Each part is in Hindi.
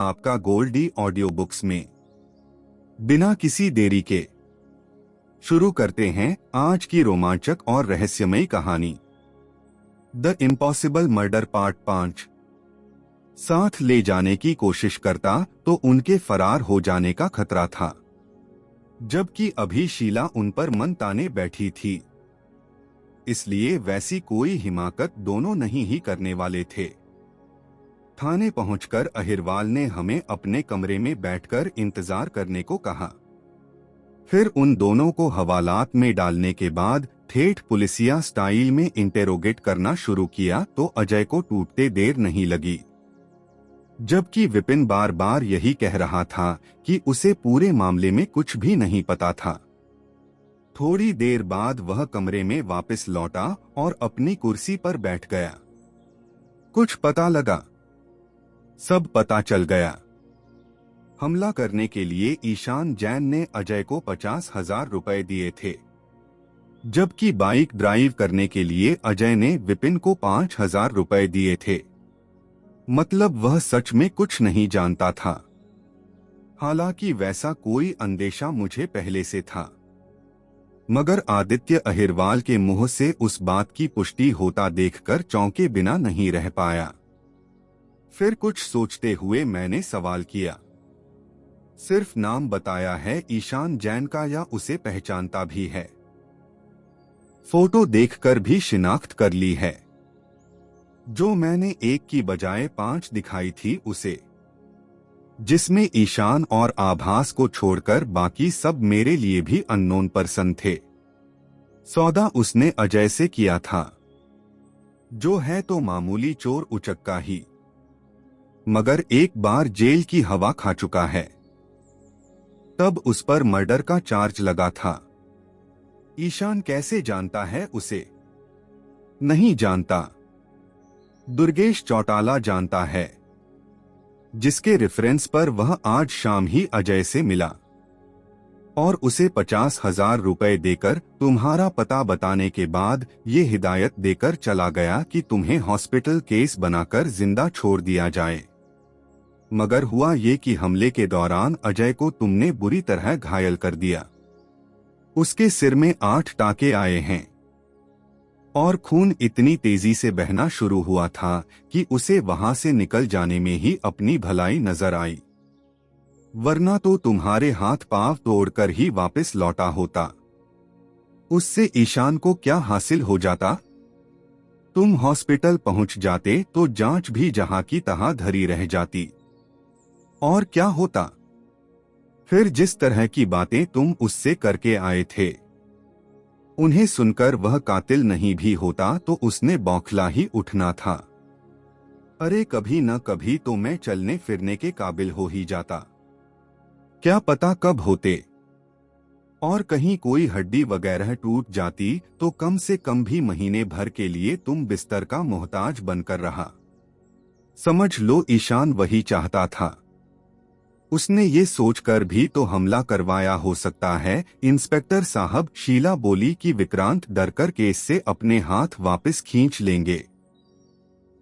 आपका गोल्डी ऑडियो बुक्स में। बिना किसी देरी के शुरू करते हैं आज की रोमांचक और रहस्यमयी कहानी, द इम्पॉसिबल मर्डर पार्ट 5। साथ ले जाने की कोशिश करता तो उनके फरार हो जाने का खतरा था, जबकि अभी शीला उन पर मन ताने बैठी थी, इसलिए वैसी कोई हिमाकत दोनों नहीं ही करने वाले थे। थाने पहुंचकर अहिरवाल ने हमें अपने कमरे में बैठकर इंतजार करने को कहा। फिर उन दोनों को हवालात में डालने के बाद ठेठ पुलिसिया स्टाइल में इंटेरोगेट करना शुरू किया तो अजय को टूटते देर नहीं लगी, जबकि विपिन बार बार यही कह रहा था कि उसे पूरे मामले में कुछ भी नहीं पता था। थोड़ी देर बाद वह कमरे में वापस लौटा और अपनी कुर्सी पर बैठ गया। कुछ पता लगा? सब पता चल गया। हमला करने के लिए ईशान जैन ने अजय को 50,000 रुपए दिए थे, जबकि बाइक ड्राइव करने के लिए अजय ने विपिन को 5,000 रुपए दिए थे। मतलब वह सच में कुछ नहीं जानता था। हालांकि वैसा कोई अंदेशा मुझे पहले से था, मगर आदित्य अहिरवाल के मुंह से उस बात की पुष्टि होता देखकर चौंके बिना नहीं रह पाया। फिर कुछ सोचते हुए मैंने सवाल किया, सिर्फ नाम बताया है ईशान जैन का या उसे पहचानता भी है? फोटो देखकर भी शिनाख्त कर ली है? जो मैंने एक की बजाय 5 दिखाई थी उसे, जिसमें ईशान और आभास को छोड़कर बाकी सब मेरे लिए भी अननोन पर्सन थे। सौदा उसने अजय से किया था, जो है तो मामूली चोर उचक्का ही, मगर एक बार जेल की हवा खा चुका है। तब उस पर मर्डर का चार्ज लगा था। ईशान कैसे जानता है उसे? नहीं जानता। दुर्गेश चौटाला जानता है, जिसके रेफरेंस पर वह आज शाम ही अजय से मिला और उसे 50,000 रुपए देकर तुम्हारा पता बताने के बाद ये हिदायत देकर चला गया कि तुम्हें हॉस्पिटल केस बनाकर जिंदा छोड़ दिया जाए। मगर हुआ ये कि हमले के दौरान अजय को तुमने बुरी तरह घायल कर दिया। उसके सिर में 8 टाके आए हैं और खून इतनी तेजी से बहना शुरू हुआ था कि उसे वहां से निकल जाने में ही अपनी भलाई नजर आई, वरना तो तुम्हारे हाथ पांव तोड़कर ही वापस लौटा होता। उससे ईशान को क्या हासिल हो जाता? तुम हॉस्पिटल पहुंच जाते तो जांच भी जहां की तहां धरी रह जाती। और क्या होता? फिर जिस तरह की बातें तुम उससे करके आए थे, उन्हें सुनकर वह कातिल नहीं भी होता तो उसने बौखला ही उठना था। अरे कभी न कभी तो मैं चलने फिरने के काबिल हो ही जाता। क्या पता कब होते। और कहीं कोई हड्डी वगैरह टूट जाती तो कम से कम भी महीने भर के लिए तुम बिस्तर का मोहताज बनकर रहा। समझ लो ईशान वही चाहता था। उसने ये सोचकर भी तो हमला करवाया हो सकता है। इंस्पेक्टर साहब, शीला बोली कि विक्रांत डरकर केस से अपने हाथ वापस खींच लेंगे।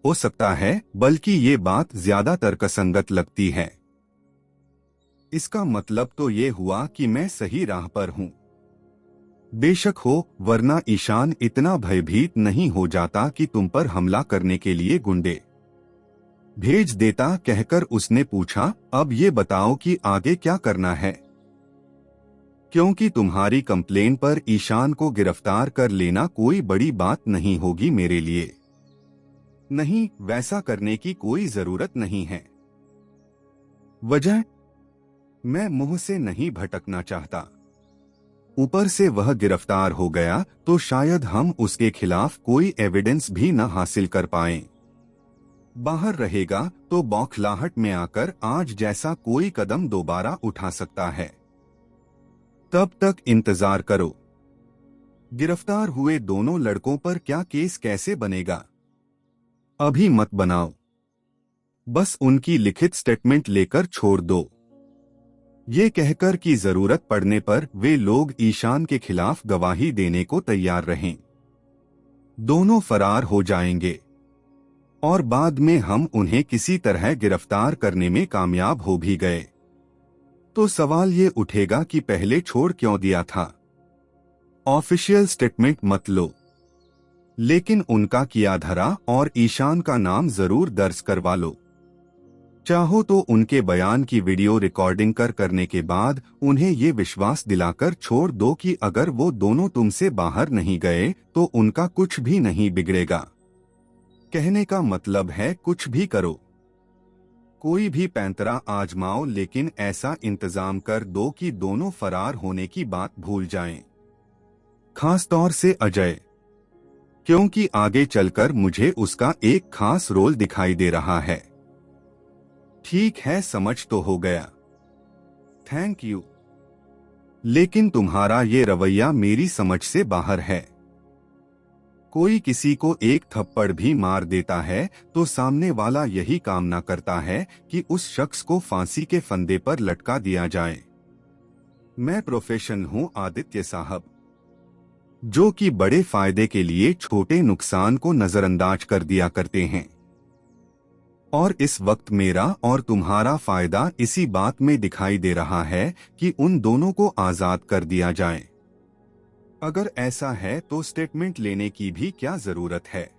हो सकता है, बल्कि ये बात ज्यादा तर्कसंगत लगती है। इसका मतलब तो ये हुआ कि मैं सही राह पर हूँ। बेशक हो, वरना ईशान इतना भयभीत नहीं हो जाता कि तुम पर हमला करने के लिए गुंडे भेज देता। कहकर उसने पूछा, अब ये बताओ कि आगे क्या करना है? क्योंकि तुम्हारी कंप्लेन पर ईशान को गिरफ्तार कर लेना कोई बड़ी बात नहीं होगी मेरे लिए। नहीं, वैसा करने की कोई जरूरत नहीं है। वजह? मैं मुंह से नहीं भटकना चाहता। ऊपर से वह गिरफ्तार हो गया तो शायद हम उसके खिलाफ कोई एविडेंस भी न हासिल कर पाएं। बाहर रहेगा तो बौखलाहट में आकर आज जैसा कोई कदम दोबारा उठा सकता है। तब तक इंतजार करो। गिरफ्तार हुए दोनों लड़कों पर क्या केस कैसे बनेगा? अभी मत बनाओ, बस उनकी लिखित स्टेटमेंट लेकर छोड़ दो। ये कहकर कि जरूरत पड़ने पर वे लोग ईशान के खिलाफ गवाही देने को तैयार रहें। दोनों फरार हो जाएंगे। और बाद में हम उन्हें किसी तरह गिरफ्तार करने में कामयाब हो भी गए, तो सवाल ये उठेगा कि पहले छोड़ क्यों दिया था। ऑफिशियल स्टेटमेंट मत लो, लेकिन उनका किया धरा और ईशान का नाम जरूर दर्ज करवा लो। चाहो तो उनके बयान की वीडियो रिकॉर्डिंग करने के बाद उन्हें ये विश्वास दिलाकर छोड़ दो कि अगर वो दोनों तुमसे बाहर नहीं गए तो उनका कुछ भी नहीं बिगड़ेगा। कहने का मतलब है कुछ भी करो, कोई भी पैंतरा आजमाओ, लेकिन ऐसा इंतजाम कर दो कि दोनों फरार होने की बात भूल जाएं। खास तौर से अजय, क्योंकि आगे चलकर मुझे उसका एक खास रोल दिखाई दे रहा है। ठीक है, समझ तो हो गया, थैंक यू। लेकिन तुम्हारा ये रवैया मेरी समझ से बाहर है। कोई किसी को एक थप्पड़ भी मार देता है तो सामने वाला यही कामना करता है कि उस शख्स को फांसी के फंदे पर लटका दिया जाए। मैं प्रोफेशन हूं आदित्य साहब, जो कि बड़े फायदे के लिए छोटे नुकसान को नजरअंदाज कर दिया करते हैं। और इस वक्त मेरा और तुम्हारा फायदा इसी बात में दिखाई दे रहा है कि उन दोनों को आजाद कर दिया जाए। अगर ऐसा है तो स्टेटमेंट लेने की भी क्या जरूरत है।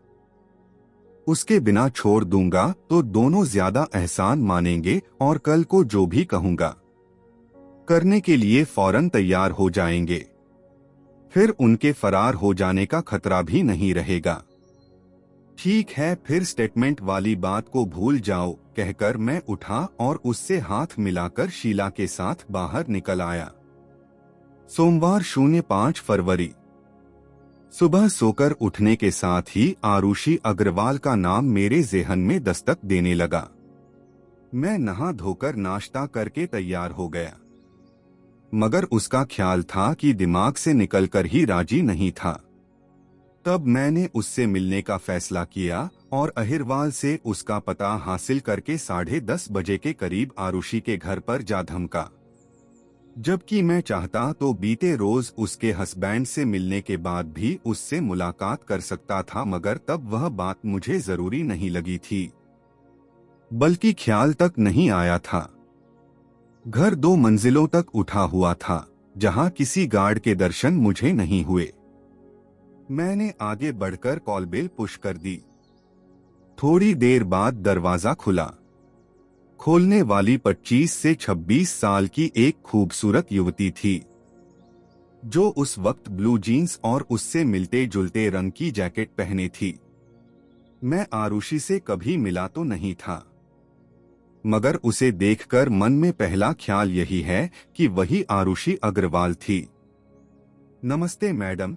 उसके बिना छोड़ दूंगा तो दोनों ज्यादा एहसान मानेंगे और कल को जो भी कहूंगा करने के लिए फौरन तैयार हो जाएंगे। फिर उनके फरार हो जाने का खतरा भी नहीं रहेगा। ठीक है, फिर स्टेटमेंट वाली बात को भूल जाओ, कहकर मैं उठा और उससे हाथ मिलाकर शीला के साथ बाहर निकल आया। सोमवार 05 फरवरी। सुबह सोकर उठने के साथ ही आरुषि अग्रवाल का नाम मेरे ज़हन में दस्तक देने लगा। मैं नहा धोकर नाश्ता करके तैयार हो गया, मगर उसका ख्याल था कि दिमाग से निकलकर ही राजी नहीं था। तब मैंने उससे मिलने का फैसला किया और अहिरवाल से उसका पता हासिल करके 10:30 बजे के करीब आरुषि के घर पर जा धमका। जबकि मैं चाहता तो बीते रोज उसके हस्बैंड से मिलने के बाद भी उससे मुलाकात कर सकता था, मगर तब वह बात मुझे जरूरी नहीं लगी थी, बल्कि ख्याल तक नहीं आया था। घर 2 मंजिलों तक उठा हुआ था, जहां किसी गार्ड के दर्शन मुझे नहीं हुए। मैंने आगे बढ़कर कॉल बेल पुश कर दी। थोड़ी देर बाद दरवाजा खुला। खोलने वाली 25 से 26 साल की एक खूबसूरत युवती थी, जो उस वक्त ब्लू जीन्स और उससे मिलते जुलते रंग की जैकेट पहने थी। मैं आरुषि से कभी मिला तो नहीं था, मगर उसे देखकर मन में पहला ख्याल यही है कि वही आरुषि अग्रवाल थी। नमस्ते मैडम।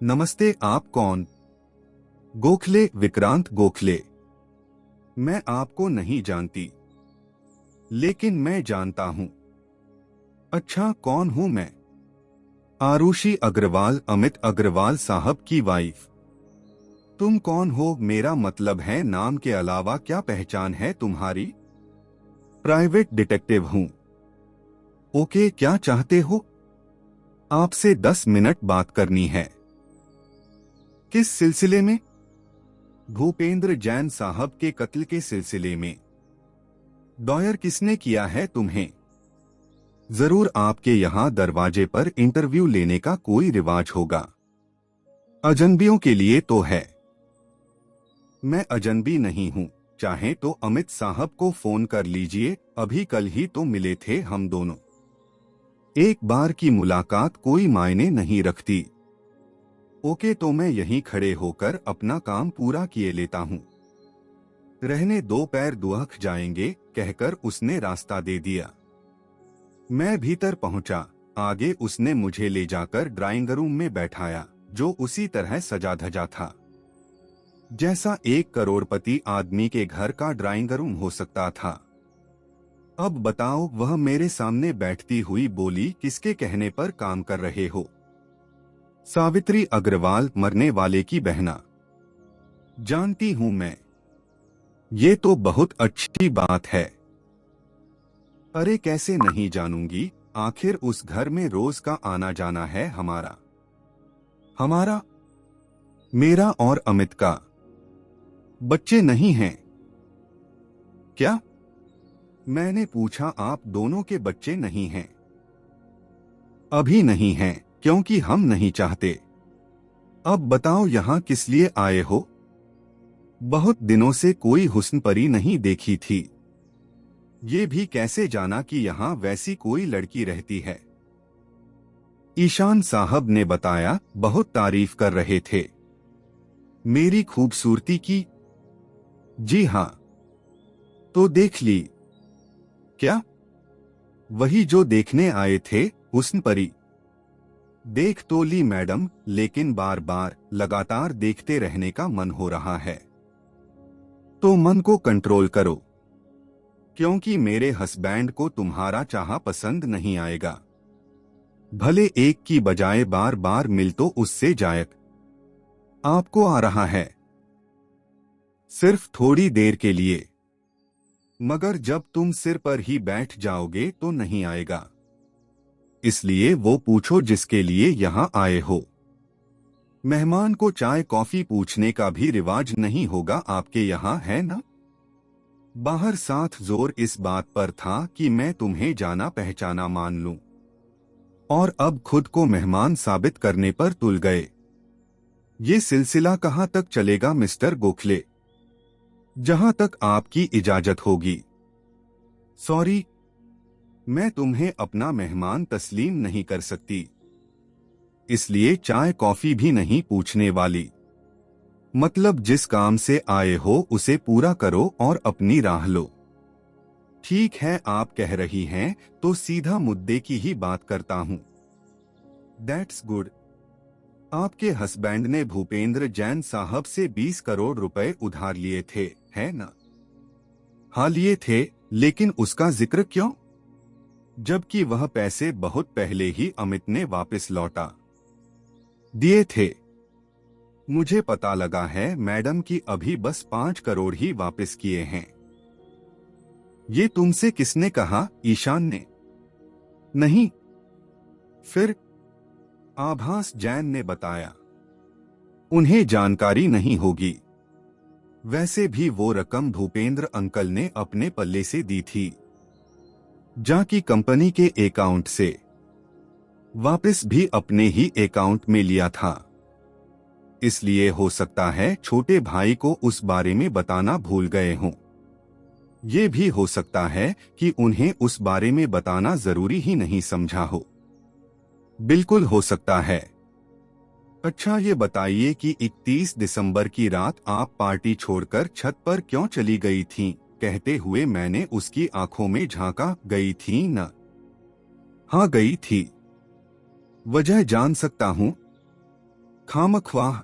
नमस्ते, आप कौन? गोखले, विक्रांत गोखले। मैं आपको नहीं जानती, लेकिन मैं जानता हूं। अच्छा, कौन हूं मैं? आरुषि अग्रवाल, अमित अग्रवाल साहब की वाइफ। तुम कौन हो? मेरा मतलब है नाम के अलावा क्या पहचान है तुम्हारी? प्राइवेट डिटेक्टिव हूं। ओके, क्या चाहते हो? आपसे 10 मिनट बात करनी है। किस सिलसिले में? भूपेंद्र जैन साहब के कत्ल के सिलसिले में। डॉयर किसने किया है तुम्हें? जरूर आपके यहाँ दरवाजे पर इंटरव्यू लेने का कोई रिवाज होगा। अजनबियों के लिए तो है। मैं अजनबी नहीं हूँ। चाहे तो अमित साहब को फोन कर लीजिए, अभी कल ही तो मिले थे हम दोनों। एक बार की मुलाकात कोई मायने नहीं रखती। ओके, तो मैं यहीं खड़े होकर अपना काम पूरा किए लेता हूँ। रहने दो, पैर दुख जाएंगे, कहकर उसने रास्ता दे दिया। मैं भीतर पहुंचा। आगे उसने मुझे ले जाकर ड्राइंग रूम में बैठाया, जो उसी तरह सजा धजा था जैसा एक करोड़पति आदमी के घर का ड्राइंग रूम हो सकता था। अब बताओ, वह मेरे सामने बैठती हुई बोली, किसके कहने पर काम कर रहे हो? सावित्री अग्रवाल, मरने वाले की बहना। जानती हूं मैं। ये तो बहुत अच्छी बात है। अरे कैसे नहीं जानूंगी, आखिर उस घर में रोज का आना जाना है हमारा। हमारा? मेरा और अमित का। बच्चे नहीं हैं क्या? मैंने पूछा। आप दोनों के बच्चे नहीं हैं? अभी नहीं हैं, क्योंकि हम नहीं चाहते। अब बताओ यहाँ किस लिए आए हो? बहुत दिनों से कोई हुस्न परी नहीं देखी थी। ये भी कैसे जाना कि यहाँ वैसी कोई लड़की रहती है? ईशान साहब ने बताया। बहुत तारीफ कर रहे थे मेरी खूबसूरती की। जी हाँ। तो देख ली क्या? वही जो देखने आए थे, हुस्न परी। देख तो ली मैडम, लेकिन बार बार लगातार देखते रहने का मन हो रहा है। तो मन को कंट्रोल करो, क्योंकि मेरे हस्बैंड को तुम्हारा चाहा पसंद नहीं आएगा। भले एक की बजाय बार बार मिल तो उससे जायक आपको आ रहा है, सिर्फ थोड़ी देर के लिए। मगर जब तुम सिर पर ही बैठ जाओगे तो नहीं आएगा। इसलिए वो पूछो जिसके लिए यहाँ आए हो। मेहमान को चाय कॉफी पूछने का भी रिवाज नहीं होगा आपके यहाँ, है ना? बाहर साथ जोर इस बात पर था कि मैं तुम्हें जाना पहचाना मान लूं, और अब खुद को मेहमान साबित करने पर तुल गए। ये सिलसिला कहाँ तक चलेगा मिस्टर गोखले? जहां तक आपकी इजाजत होगी। सॉरी, मैं तुम्हें अपना मेहमान तस्लीम नहीं कर सकती, इसलिए चाय कॉफी भी नहीं पूछने वाली। मतलब जिस काम से आए हो उसे पूरा करो और अपनी राह लो। ठीक है, आप कह रही हैं तो सीधा मुद्दे की ही बात करता हूं। That's good. आपके हस्बैंड ने भूपेंद्र जैन साहब से 20 करोड़ रुपए उधार लिए थे, है ना? हाँ लिए थे, लेकिन उसका जिक्र क्यों, जबकि वह पैसे बहुत पहले ही अमित ने वापस लौटा दिए थे? मुझे पता लगा है मैडम कि अभी बस 5 करोड़ ही वापस किए हैं। ये तुमसे किसने कहा? ईशान ने। नहीं, फिर? आभास जैन ने बताया। उन्हें जानकारी नहीं होगी। वैसे भी वो रकम भूपेंद्र अंकल ने अपने पल्ले से दी थी, जाकि कंपनी के अकाउंट से। वापस भी अपने ही अकाउंट में लिया था। इसलिए हो सकता है छोटे भाई को उस बारे में बताना भूल गए हों। ये भी हो सकता है कि उन्हें उस बारे में बताना जरूरी ही नहीं समझा हो। बिल्कुल हो सकता है। अच्छा ये बताइए कि 31 दिसंबर की रात आप पार्टी छोड़कर छत पर क्यों चली गई थीं? कहते हुए मैंने उसकी आंखों में झांका। गई थी न? हाँ गई थी। वजह जान सकता हूँ? खामख्वाह।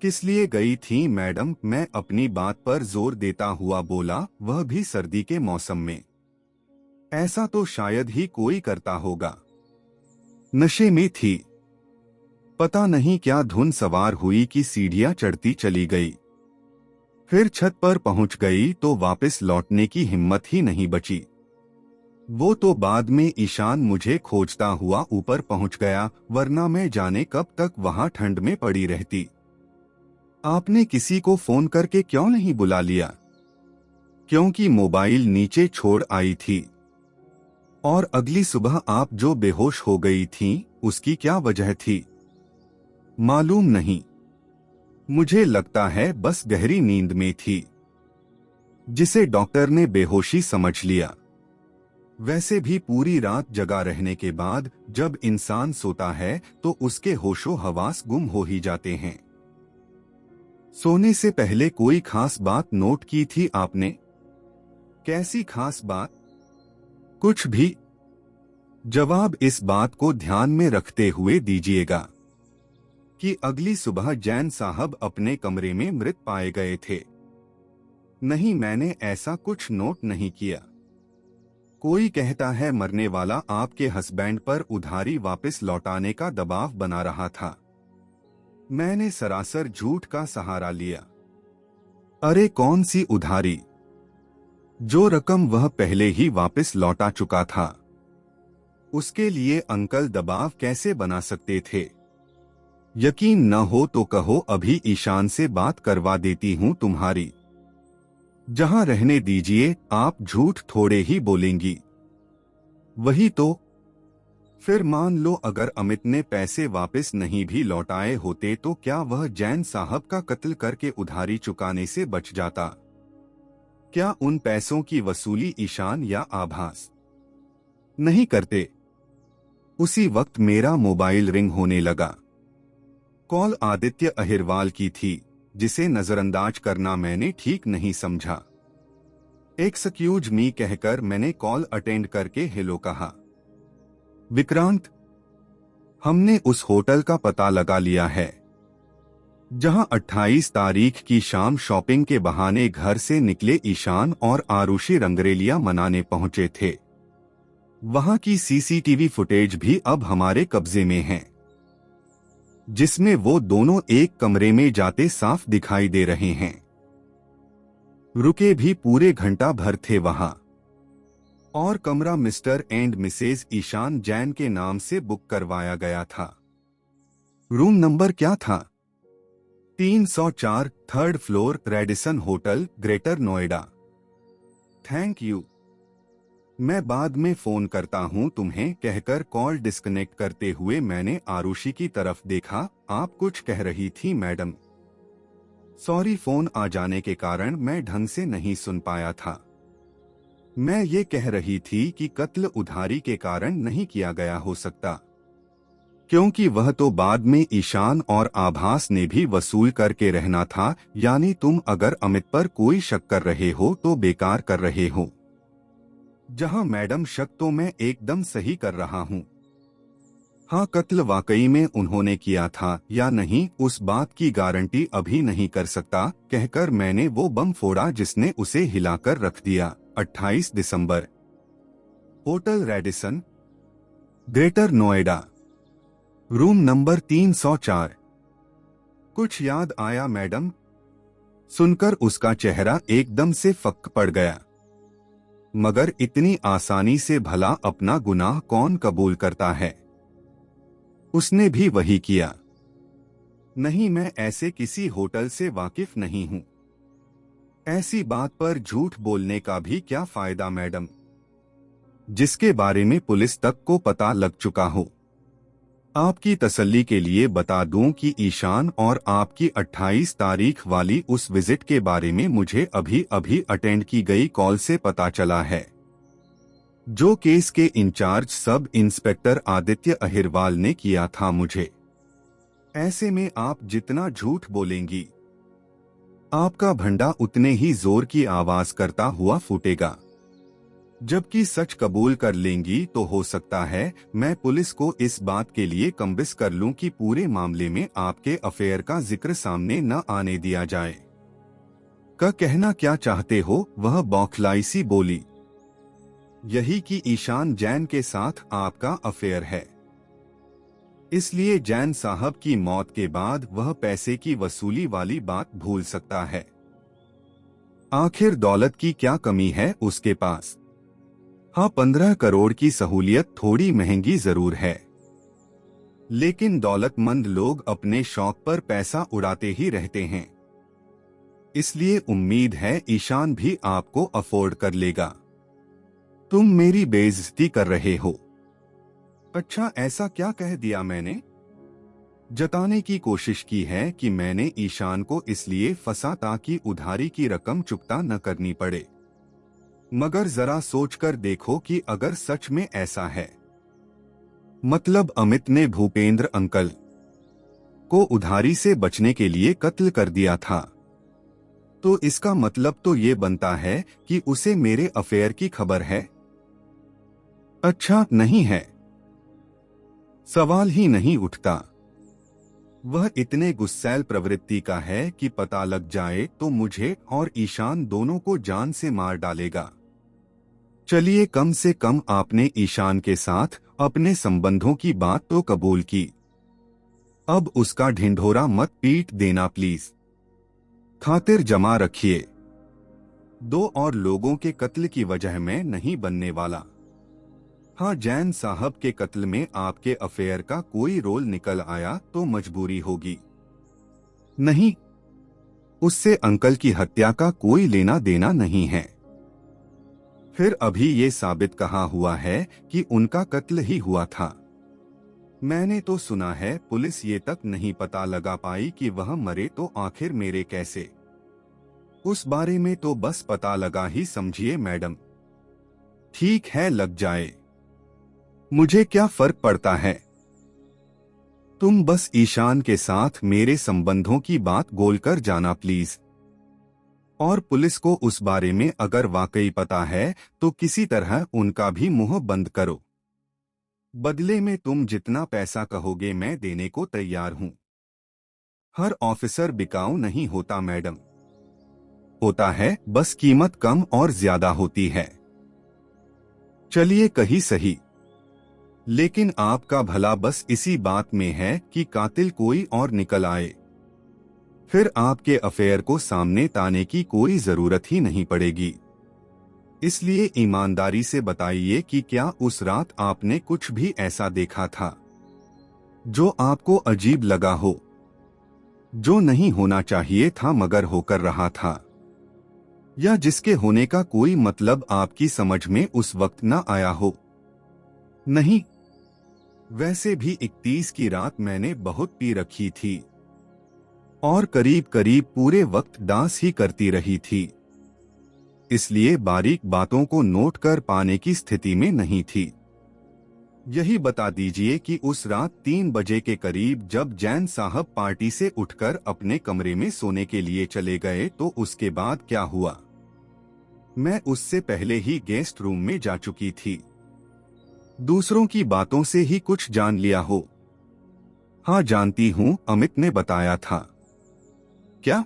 किस लिए गई थी मैडम? मैं अपनी बात पर जोर देता हुआ बोला। वह भी सर्दी के मौसम में। ऐसा तो शायद ही कोई करता होगा। नशे में थी। पता नहीं क्या धुन सवार हुई कि सीढ़ियां चढ़ती चली गई। फिर छत पर पहुंच गई तो वापस लौटने की हिम्मत ही नहीं बची। वो तो बाद में ईशान मुझे खोजता हुआ ऊपर पहुंच गया, वरना मैं जाने कब तक वहां ठंड में पड़ी रहती। आपने किसी को फोन करके क्यों नहीं बुला लिया? क्योंकि मोबाइल नीचे छोड़ आई थी। और अगली सुबह आप जो बेहोश हो गई थीं, उसकी क्या वजह थी? मालूम नहीं। मुझे लगता है बस गहरी नींद में थी, जिसे डॉक्टर ने बेहोशी समझ लिया। वैसे भी पूरी रात जगा रहने के बाद जब इंसान सोता है तो उसके होशो हवास गुम हो ही जाते हैं। सोने से पहले कोई खास बात नोट की थी आपने? कैसी खास बात? कुछ भी। जवाब इस बात को ध्यान में रखते हुए दीजिएगा कि अगली सुबह जैन साहब अपने कमरे में मृत पाए गए थे। नहीं, मैंने ऐसा कुछ नोट नहीं किया। कोई कहता है मरने वाला आपके हस्बैंड पर उधारी वापस लौटाने का दबाव बना रहा था। मैंने सरासर झूठ का सहारा लिया। अरे कौन सी उधारी? जो रकम वह पहले ही वापस लौटा चुका था। उसके लिए अंकल दबाव कैसे बना सकते थे? यकीन न हो तो कहो, अभी ईशान से बात करवा देती हूँ तुम्हारी। जहां रहने दीजिए, आप झूठ थोड़े ही बोलेंगी। वही तो। फिर मान लो अगर अमित ने पैसे वापस नहीं भी लौटाए होते तो क्या वह जैन साहब का कत्ल करके उधारी चुकाने से बच जाता? क्या उन पैसों की वसूली ईशान या आभास नहीं करते? उसी वक्त मेरा मोबाइल रिंग होने लगा। कॉल आदित्य अहिरवाल की थी, जिसे नजरअंदाज करना मैंने ठीक नहीं समझा। एक्सक्यूज मी कहकर मैंने कॉल अटेंड करके हेलो कहा। विक्रांत, हमने उस होटल का पता लगा लिया है जहां 28 तारीख की शाम शॉपिंग के बहाने घर से निकले ईशान और आरुषि रंगरेलिया मनाने पहुंचे थे। वहां की सीसीटीवी फुटेज भी अब हमारे कब्जे में है, जिसमें वो दोनों एक कमरे में जाते साफ दिखाई दे रहे हैं। रुके भी पूरे घंटा भर थे वहां, और कमरा Mr and Mrs Ishan Jain के नाम से बुक करवाया गया था। रूम नंबर क्या था? 304, third floor, Radisson hotel, greater Noida. Thank you, मैं बाद में फोन करता हूं तुम्हें कहकर कॉल डिस्कनेक्ट करते हुए मैंने आरुषि की तरफ देखा। आप कुछ कह रही थी मैडम? सॉरी, फोन आ जाने के कारण मैं ढंग से नहीं सुन पाया था। मैं ये कह रही थी कि कत्ल उधारी के कारण नहीं किया गया हो सकता, क्योंकि वह तो बाद में ईशान और आभास ने भी वसूल करके रहना था। यानी तुम अगर अमित पर कोई शक कर रहे हो तो बेकार कर रहे हो। जहां मैडम, शक तो मैं एकदम सही कर रहा हूं। हाँ, कत्ल वाकई में उन्होंने किया था या नहीं उस बात की गारंटी अभी नहीं कर सकता कहकर मैंने वो बम फोड़ा जिसने उसे हिलाकर रख दिया। 28 दिसंबर, hotel Radisson, greater Noida, room number 304। कुछ याद आया मैडम? सुनकर उसका चेहरा एकदम से फक पड़ गया। मगर इतनी आसानी से भला अपना गुनाह कौन कबूल करता है? उसने भी वही किया। नहीं, मैं ऐसे किसी होटल से वाकिफ नहीं हूं। ऐसी बात पर झूठ बोलने का भी क्या फायदा मैडम, जिसके बारे में पुलिस तक को पता लग चुका हो। आपकी तसल्ली के लिए बता दूं कि ईशान और आपकी 28 तारीख वाली उस विजिट के बारे में मुझे अभी अभी अटेंड की गई कॉल से पता चला है, जो केस के in charge sub inspector Aditya Ahirwal ने किया था मुझे। ऐसे में आप जितना झूठ बोलेंगी, आपका भंडा उतने ही जोर की आवाज करता हुआ फूटेगा। जबकि सच कबूल कर लेंगी तो हो सकता है मैं पुलिस को इस बात के लिए कम्बिस कर लूं कि पूरे मामले में आपके अफेयर का जिक्र सामने न आने दिया जाए। का कहना क्या चाहते हो? वह बौखलाई सी बोली। यही कि ईशान जैन के साथ आपका अफेयर है, इसलिए जैन साहब की मौत के बाद वह पैसे की वसूली वाली बात भूल सकता है। आखिर दौलत की क्या कमी है उसके पास? हाँ, 15 करोड़ की सहूलियत थोड़ी महंगी जरूर है, लेकिन दौलतमंद लोग अपने शौक पर पैसा उड़ाते ही रहते हैं। इसलिए उम्मीद है ईशान भी आपको अफोर्ड कर लेगा। तुम मेरी बेइज्जती कर रहे हो। अच्छा, ऐसा क्या कह दिया मैंने? जताने की कोशिश की है कि मैंने ईशान को इसलिए फंसा ताकि उधारी की रकम चुकता न करनी पड़े। मगर जरा सोचकर देखो कि अगर सच में ऐसा है, मतलब अमित ने भूपेंद्र अंकल को उधारी से बचने के लिए कत्ल कर दिया था, तो इसका मतलब तो ये बनता है कि उसे मेरे अफेयर की खबर है। अच्छा, नहीं है? सवाल ही नहीं उठता। वह इतने गुस्सैल प्रवृत्ति का है कि पता लग जाए तो मुझे और ईशान दोनों को जान से मार डालेगा। चलिए, कम से कम आपने ईशान के साथ अपने संबंधों की बात तो कबूल की। अब उसका ढिंढोरा मत पीट देना प्लीज। खातिर जमा रखिए। 2 और लोगों के कत्ल की वजह मैं नहीं बनने वाला। हाँ, जैन साहब के कत्ल में आपके अफेयर का कोई रोल निकल आया तो मजबूरी होगी। नहीं, उससे अंकल की हत्या का कोई लेना देना नहीं है। फिर अभी ये साबित कहाँ हुआ है कि उनका कत्ल ही हुआ था? मैंने तो सुना है पुलिस ये तक नहीं पता लगा पाई कि वह मरे तो आखिर मेरे कैसे। उस बारे में तो बस पता लगा ही समझिए मैडम। ठीक है, लग जाए, मुझे क्या फर्क पड़ता है। तुम बस ईशान के साथ मेरे संबंधों की बात गोल कर जाना प्लीज। और पुलिस को उस बारे में अगर वाकई पता है तो किसी तरह उनका भी मुंह बंद करो। बदले में तुम जितना पैसा कहोगे मैं देने को तैयार हूं। हर ऑफिसर बिकाऊ नहीं होता मैडम। होता है, बस कीमत कम और ज्यादा होती है। चलिए कहीं सही, लेकिन आपका भला बस इसी बात में है कि कातिल कोई और निकल आए। फिर आपके अफेयर को सामने ताने की कोई जरूरत ही नहीं पड़ेगी। इसलिए ईमानदारी से बताइए कि क्या उस रात आपने कुछ भी ऐसा देखा था जो आपको अजीब लगा हो, जो नहीं होना चाहिए था मगर होकर रहा था, या जिसके होने का कोई मतलब आपकी समझ में उस वक्त न आया हो? नहीं, वैसे भी 31 की रात मैंने बहुत पी रखी थी और करीब करीब पूरे वक्त डांस ही करती रही थी, इसलिए बारीक बातों को नोट कर पाने की स्थिति में नहीं थी। यही बता दीजिए कि उस रात 3 बजे के करीब जब जैन साहब पार्टी से उठकर अपने कमरे में सोने के लिए चले गए तो उसके बाद क्या हुआ? मैं उससे पहले ही गेस्ट रूम में जा चुकी थी। दूसरों की बातों से ही कुछ जान लिया हो? हाँ जानती हूँ, अमित ने बताया था। क्या?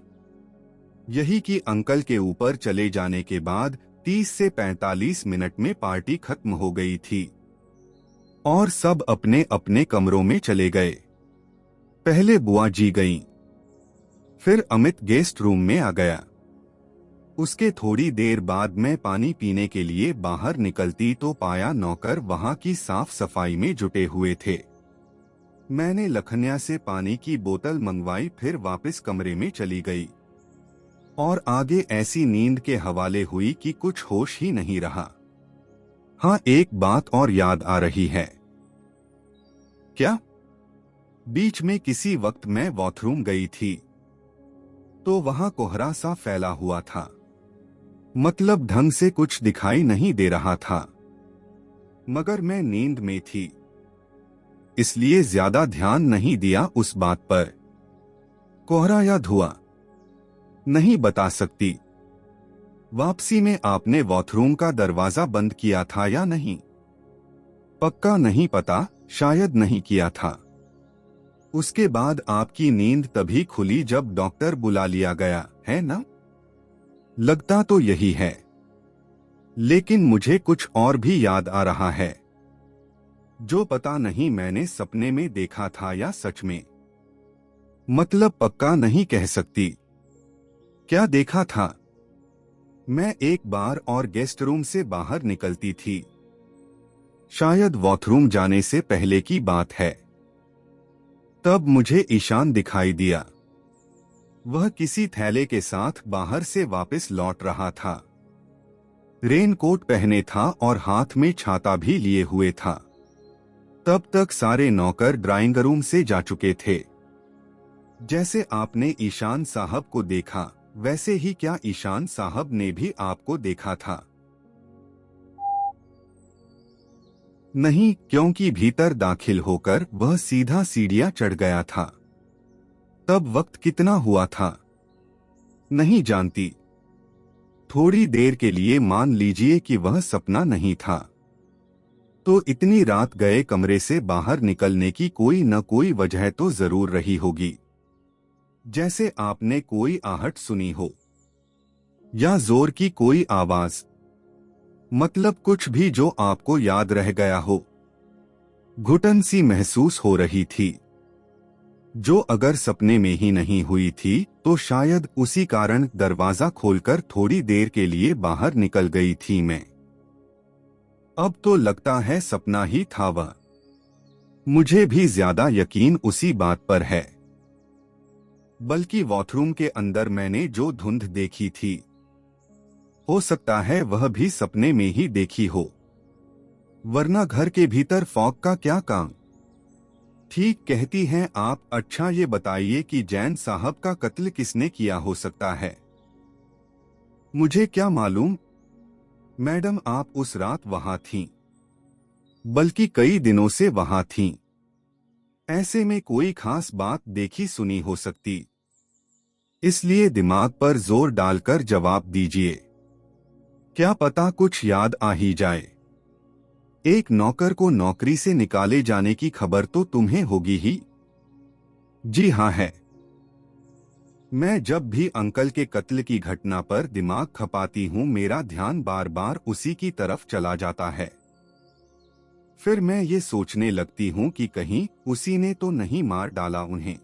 यही कि अंकल के ऊपर चले जाने के बाद 30 से 45 मिनट में पार्टी खत्म हो गई थी और सब अपने अपने कमरों में चले गए। पहले बुआ जी गईं, फिर अमित गेस्ट रूम में आ गया। उसके थोड़ी देर बाद मैं पानी पीने के लिए बाहर निकलती तो पाया नौकर वहां की साफ सफाई में जुटे हुए थे। मैंने लखनिया से पानी की बोतल मंगवाई, फिर वापस कमरे में चली गई और आगे ऐसी नींद के हवाले हुई कि कुछ होश ही नहीं रहा। हाँ, एक बात और याद आ रही है। क्या? बीच में किसी वक्त मैं बाथरूम गई थी तो वहां कोहरा सा फैला हुआ था, मतलब ढंग से कुछ दिखाई नहीं दे रहा था, मगर मैं नींद में थी इसलिए ज्यादा ध्यान नहीं दिया उस बात पर। कोहरा या धुआं नहीं बता सकती। वापसी में आपने बाथरूम का दरवाजा बंद किया था या नहीं? पक्का नहीं पता, शायद नहीं किया था। उसके बाद आपकी नींद तभी खुली जब डॉक्टर बुला लिया गया, है ना? लगता तो यही है, लेकिन मुझे कुछ और भी याद आ रहा है, जो पता नहीं मैंने सपने में देखा था या सच में। मतलब पक्का नहीं कह सकती। क्या देखा था? मैं एक बार और गेस्ट रूम से बाहर निकलती थी, शायद बाथरूम जाने से पहले की बात है। तब मुझे ईशान दिखाई दिया। वह किसी थैले के साथ बाहर से वापस लौट रहा था। रेनकोट पहने था और हाथ में छाता भी लिए हुए था। तब तक सारे नौकर ड्राइंग रूम से जा चुके थे। जैसे आपने ईशान साहब को देखा वैसे ही क्या ईशान साहब ने भी आपको देखा था? नहीं, क्योंकि भीतर दाखिल होकर वह सीधा सीढ़ियां चढ़ गया था। तब वक्त कितना हुआ था? नहीं जानती। थोड़ी देर के लिए मान लीजिए कि वह सपना नहीं था। तो इतनी रात गए कमरे से बाहर निकलने की कोई न कोई वजह तो जरूर रही होगी। जैसे आपने कोई आहट सुनी हो या जोर की कोई आवाज, मतलब कुछ भी जो आपको याद रह गया हो। घुटन सी महसूस हो रही थी, जो अगर सपने में ही नहीं हुई थी तो शायद उसी कारण दरवाजा खोलकर थोड़ी देर के लिए बाहर निकल गई थी मैं। अब तो लगता है सपना ही था वह। मुझे भी ज्यादा यकीन उसी बात पर है। बल्कि वॉशरूम के अंदर मैंने जो धुंध देखी थी, हो सकता है वह भी सपने में ही देखी हो, वरना घर के भीतर फॉग का क्या काम। ठीक कहती हैं आप। अच्छा ये बताइए कि जैन साहब का कत्ल किसने किया हो सकता है? मुझे क्या मालूम मैडम, आप उस रात वहां थीं, बल्कि कई दिनों से वहां थीं। ऐसे में कोई खास बात देखी सुनी हो सकती, इसलिए दिमाग पर जोर डालकर जवाब दीजिए। क्या पता कुछ याद आ ही जाए। एक नौकर को नौकरी से निकाले जाने की खबर तो तुम्हें होगी ही। जी हाँ है। मैं जब भी अंकल के कत्ल की घटना पर दिमाग खपाती हूँ, मेरा ध्यान बार बार उसी की तरफ चला जाता है। फिर मैं ये सोचने लगती हूँ कि कहीं उसी ने तो नहीं मार डाला उन्हें,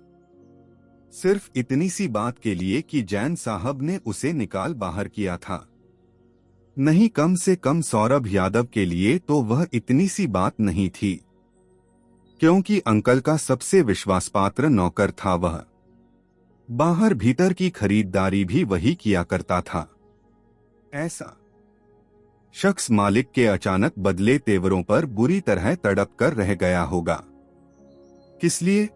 सिर्फ इतनी सी बात के लिए कि जैन साहब ने उसे निकाल बाहर किया था। नहीं, कम से कम सौरभ यादव के लिए तो वह इतनी सी बात नहीं थी, क्योंकि अंकल का सबसे विश्वासपात्र नौकर था वह। बाहर भीतर की खरीदारी भी वही किया करता था। ऐसा शख्स मालिक के अचानक बदले तेवरों पर बुरी तरह तड़प कर रह गया होगा। किस लिए?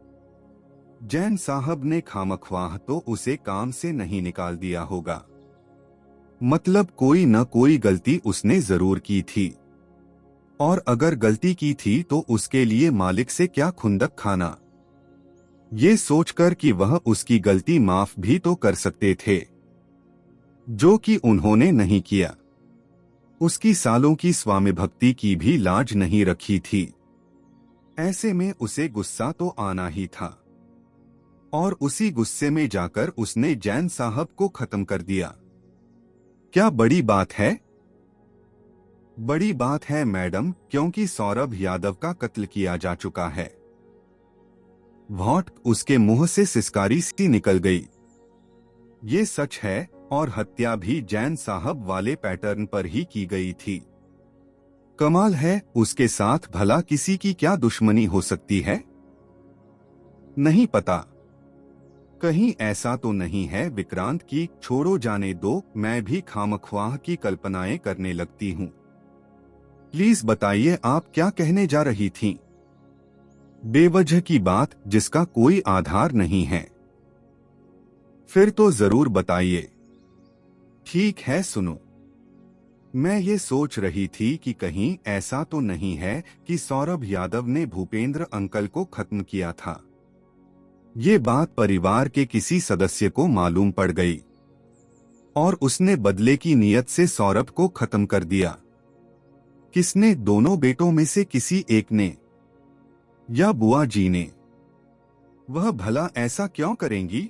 जैन साहब ने खामख्वाह तो उसे काम से नहीं निकाल दिया होगा। मतलब कोई न कोई गलती उसने जरूर की थी, और अगर गलती की थी तो उसके लिए मालिक से क्या खुंदक खाना। ये सोचकर कि वह उसकी गलती माफ भी तो कर सकते थे, जो कि उन्होंने नहीं किया। उसकी सालों की स्वामी भक्ति की भी लाज नहीं रखी थी। ऐसे में उसे गुस्सा तो आना ही था, और उसी गुस्से में जाकर उसने जैन साहब को खत्म कर दिया। क्या बड़ी बात है? बड़ी बात है मैडम, क्योंकि सौरभ यादव का कत्ल किया जा चुका है। वॉट? उसके मुंह से सिसकारी सी निकल गई। ये सच है, और हत्या भी जैन साहब वाले पैटर्न पर ही की गई थी। कमाल है, उसके साथ भला किसी की क्या दुश्मनी हो सकती है? नहीं पता। कहीं ऐसा तो नहीं है विक्रांत की छोड़ो जाने दो, मैं भी खामख्वाह की कल्पनाएं करने लगती हूँ। प्लीज बताइए आप क्या कहने जा रही थीं? बेवजह की बात जिसका कोई आधार नहीं है। फिर तो जरूर बताइए। ठीक है सुनो, मैं ये सोच रही थी कि कहीं ऐसा तो नहीं है कि सौरभ यादव ने भूपेंद्र अंकल को खत्म किया था। ये बात परिवार के किसी सदस्य को मालूम पड़ गई, और उसने बदले की नीयत से सौरभ को खत्म कर दिया। किसने? दोनों बेटों में से किसी एक ने, या बुआ जी ने? वह भला ऐसा क्यों करेंगी?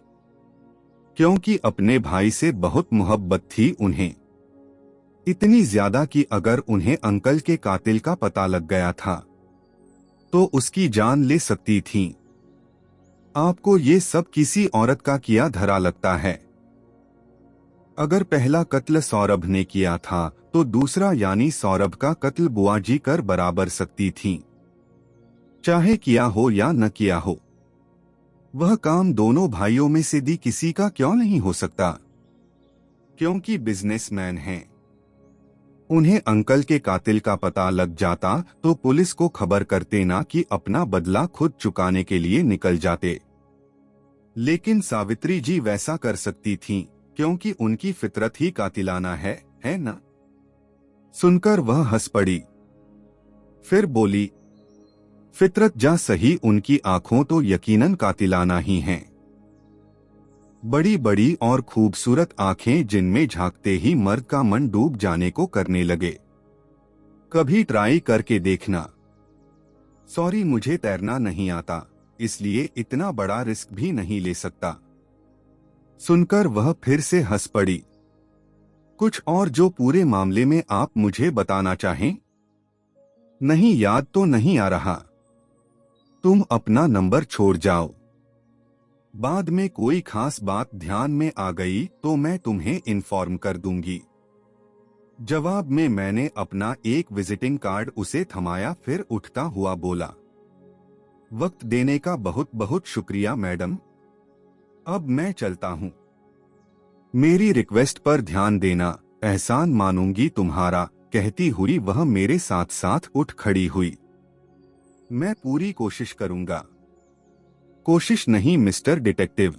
क्योंकि अपने भाई से बहुत मोहब्बत थी उन्हें, इतनी ज्यादा कि अगर उन्हें अंकल के कातिल का पता लग गया था तो उसकी जान ले सकती थीं। आपको ये सब किसी औरत का किया धरा लगता है। अगर पहला कत्ल सौरभ ने किया था तो दूसरा यानी सौरभ का कत्ल बुआ जी कर बराबर सकती थीं। चाहे किया हो या न किया हो, वह काम दोनों भाइयों में से दी किसी का क्यों नहीं हो सकता? क्योंकि बिजनेसमैन हैं। उन्हें अंकल के कातिल का पता लग जाता तो पुलिस को खबर करते ना कि अपना बदला खुद चुकाने के लिए निकल जाते। लेकिन सावित्री जी वैसा कर सकती थीं, क्योंकि उनकी फितरत ही कातिलाना है ना? सुनकर वह हंस पड़ी। फिर बोली, फितरत जा सही, उनकी आंखों तो यकीनन कातिलाना ही हैं। बड़ी बड़ी और खूबसूरत आंखें जिनमें झांकते ही मर्द का मन डूब जाने को करने लगे। कभी ट्राई करके देखना। सॉरी, मुझे तैरना नहीं आता, इसलिए इतना बड़ा रिस्क भी नहीं ले सकता। सुनकर वह फिर से हंस पड़ी। कुछ और जो पूरे मामले में आप मुझे बताना चाहें? नहीं, याद तो नहीं आ रहा। तुम अपना नंबर छोड़ जाओ। बाद में कोई खास बात ध्यान में आ गई तो मैं तुम्हें इन्फॉर्म कर दूंगी। जवाब में मैंने अपना एक विजिटिंग कार्ड उसे थमाया, फिर उठता हुआ बोला, वक्त देने का बहुत बहुत शुक्रिया मैडम, अब मैं चलता हूँ। मेरी रिक्वेस्ट पर ध्यान देना, एहसान मानूंगी तुम्हारा, कहती हुई वह मेरे साथ साथ उठ खड़ी हुई। मैं पूरी कोशिश करूंगा। कोशिश नहीं मिस्टर डिटेक्टिव,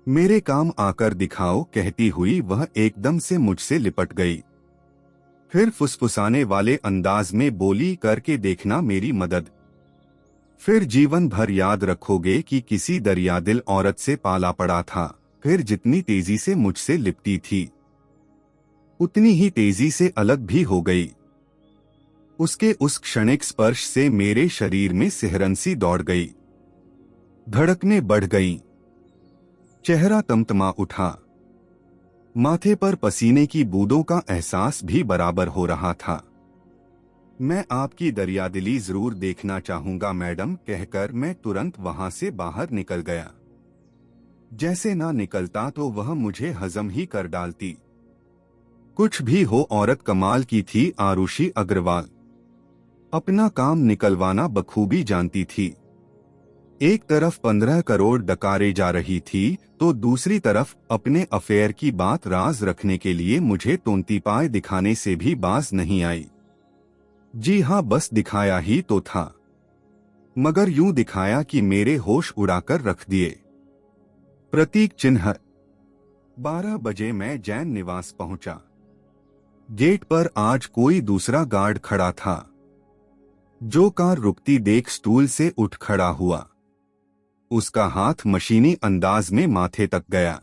मेरे काम आकर दिखाओ, कहती हुई वह एकदम से मुझसे लिपट गई। फिर फुसफुसाने वाले अंदाज में बोली, करके देखना मेरी मदद, फिर जीवन भर याद रखोगे कि किसी दरियादिल औरत से पाला पड़ा था। फिर जितनी तेजी से मुझसे लिपटी थी उतनी ही तेजी से अलग भी हो गई। उसके उस क्षणिक स्पर्श से मेरे शरीर में सिहरन सी दौड़ गई, धड़कनें बढ़ गईं, चेहरा तमतमा उठा, माथे पर पसीने की बूंदों का एहसास भी बराबर हो रहा था। मैं आपकी दरियादिली जरूर देखना चाहूंगा मैडम, कहकर मैं तुरंत वहां से बाहर निकल गया। जैसे ना निकलता तो वह मुझे हजम ही कर डालती। कुछ भी हो, औरत कमाल की थी आरुषि अग्रवाल, अपना काम निकलवाना बखूबी जानती थी। एक तरफ 15 करोड़ डकारे जा रही थी तो दूसरी तरफ अपने अफेयर की बात राज रखने के लिए मुझे तोंती पाए दिखाने से भी बाज नहीं आई। जी हाँ, बस दिखाया ही तो था, मगर यूं दिखाया कि मेरे होश उड़ाकर रख दिए। प्रतीक चिन्ह। 12 बजे मैं जैन निवास पहुंचा। गेट पर आज कोई दूसरा गार्ड खड़ा था। जो कार रुकती देख स्टूल से उठ खड़ा हुआ। उसका हाथ मशीनी अंदाज में माथे तक गया,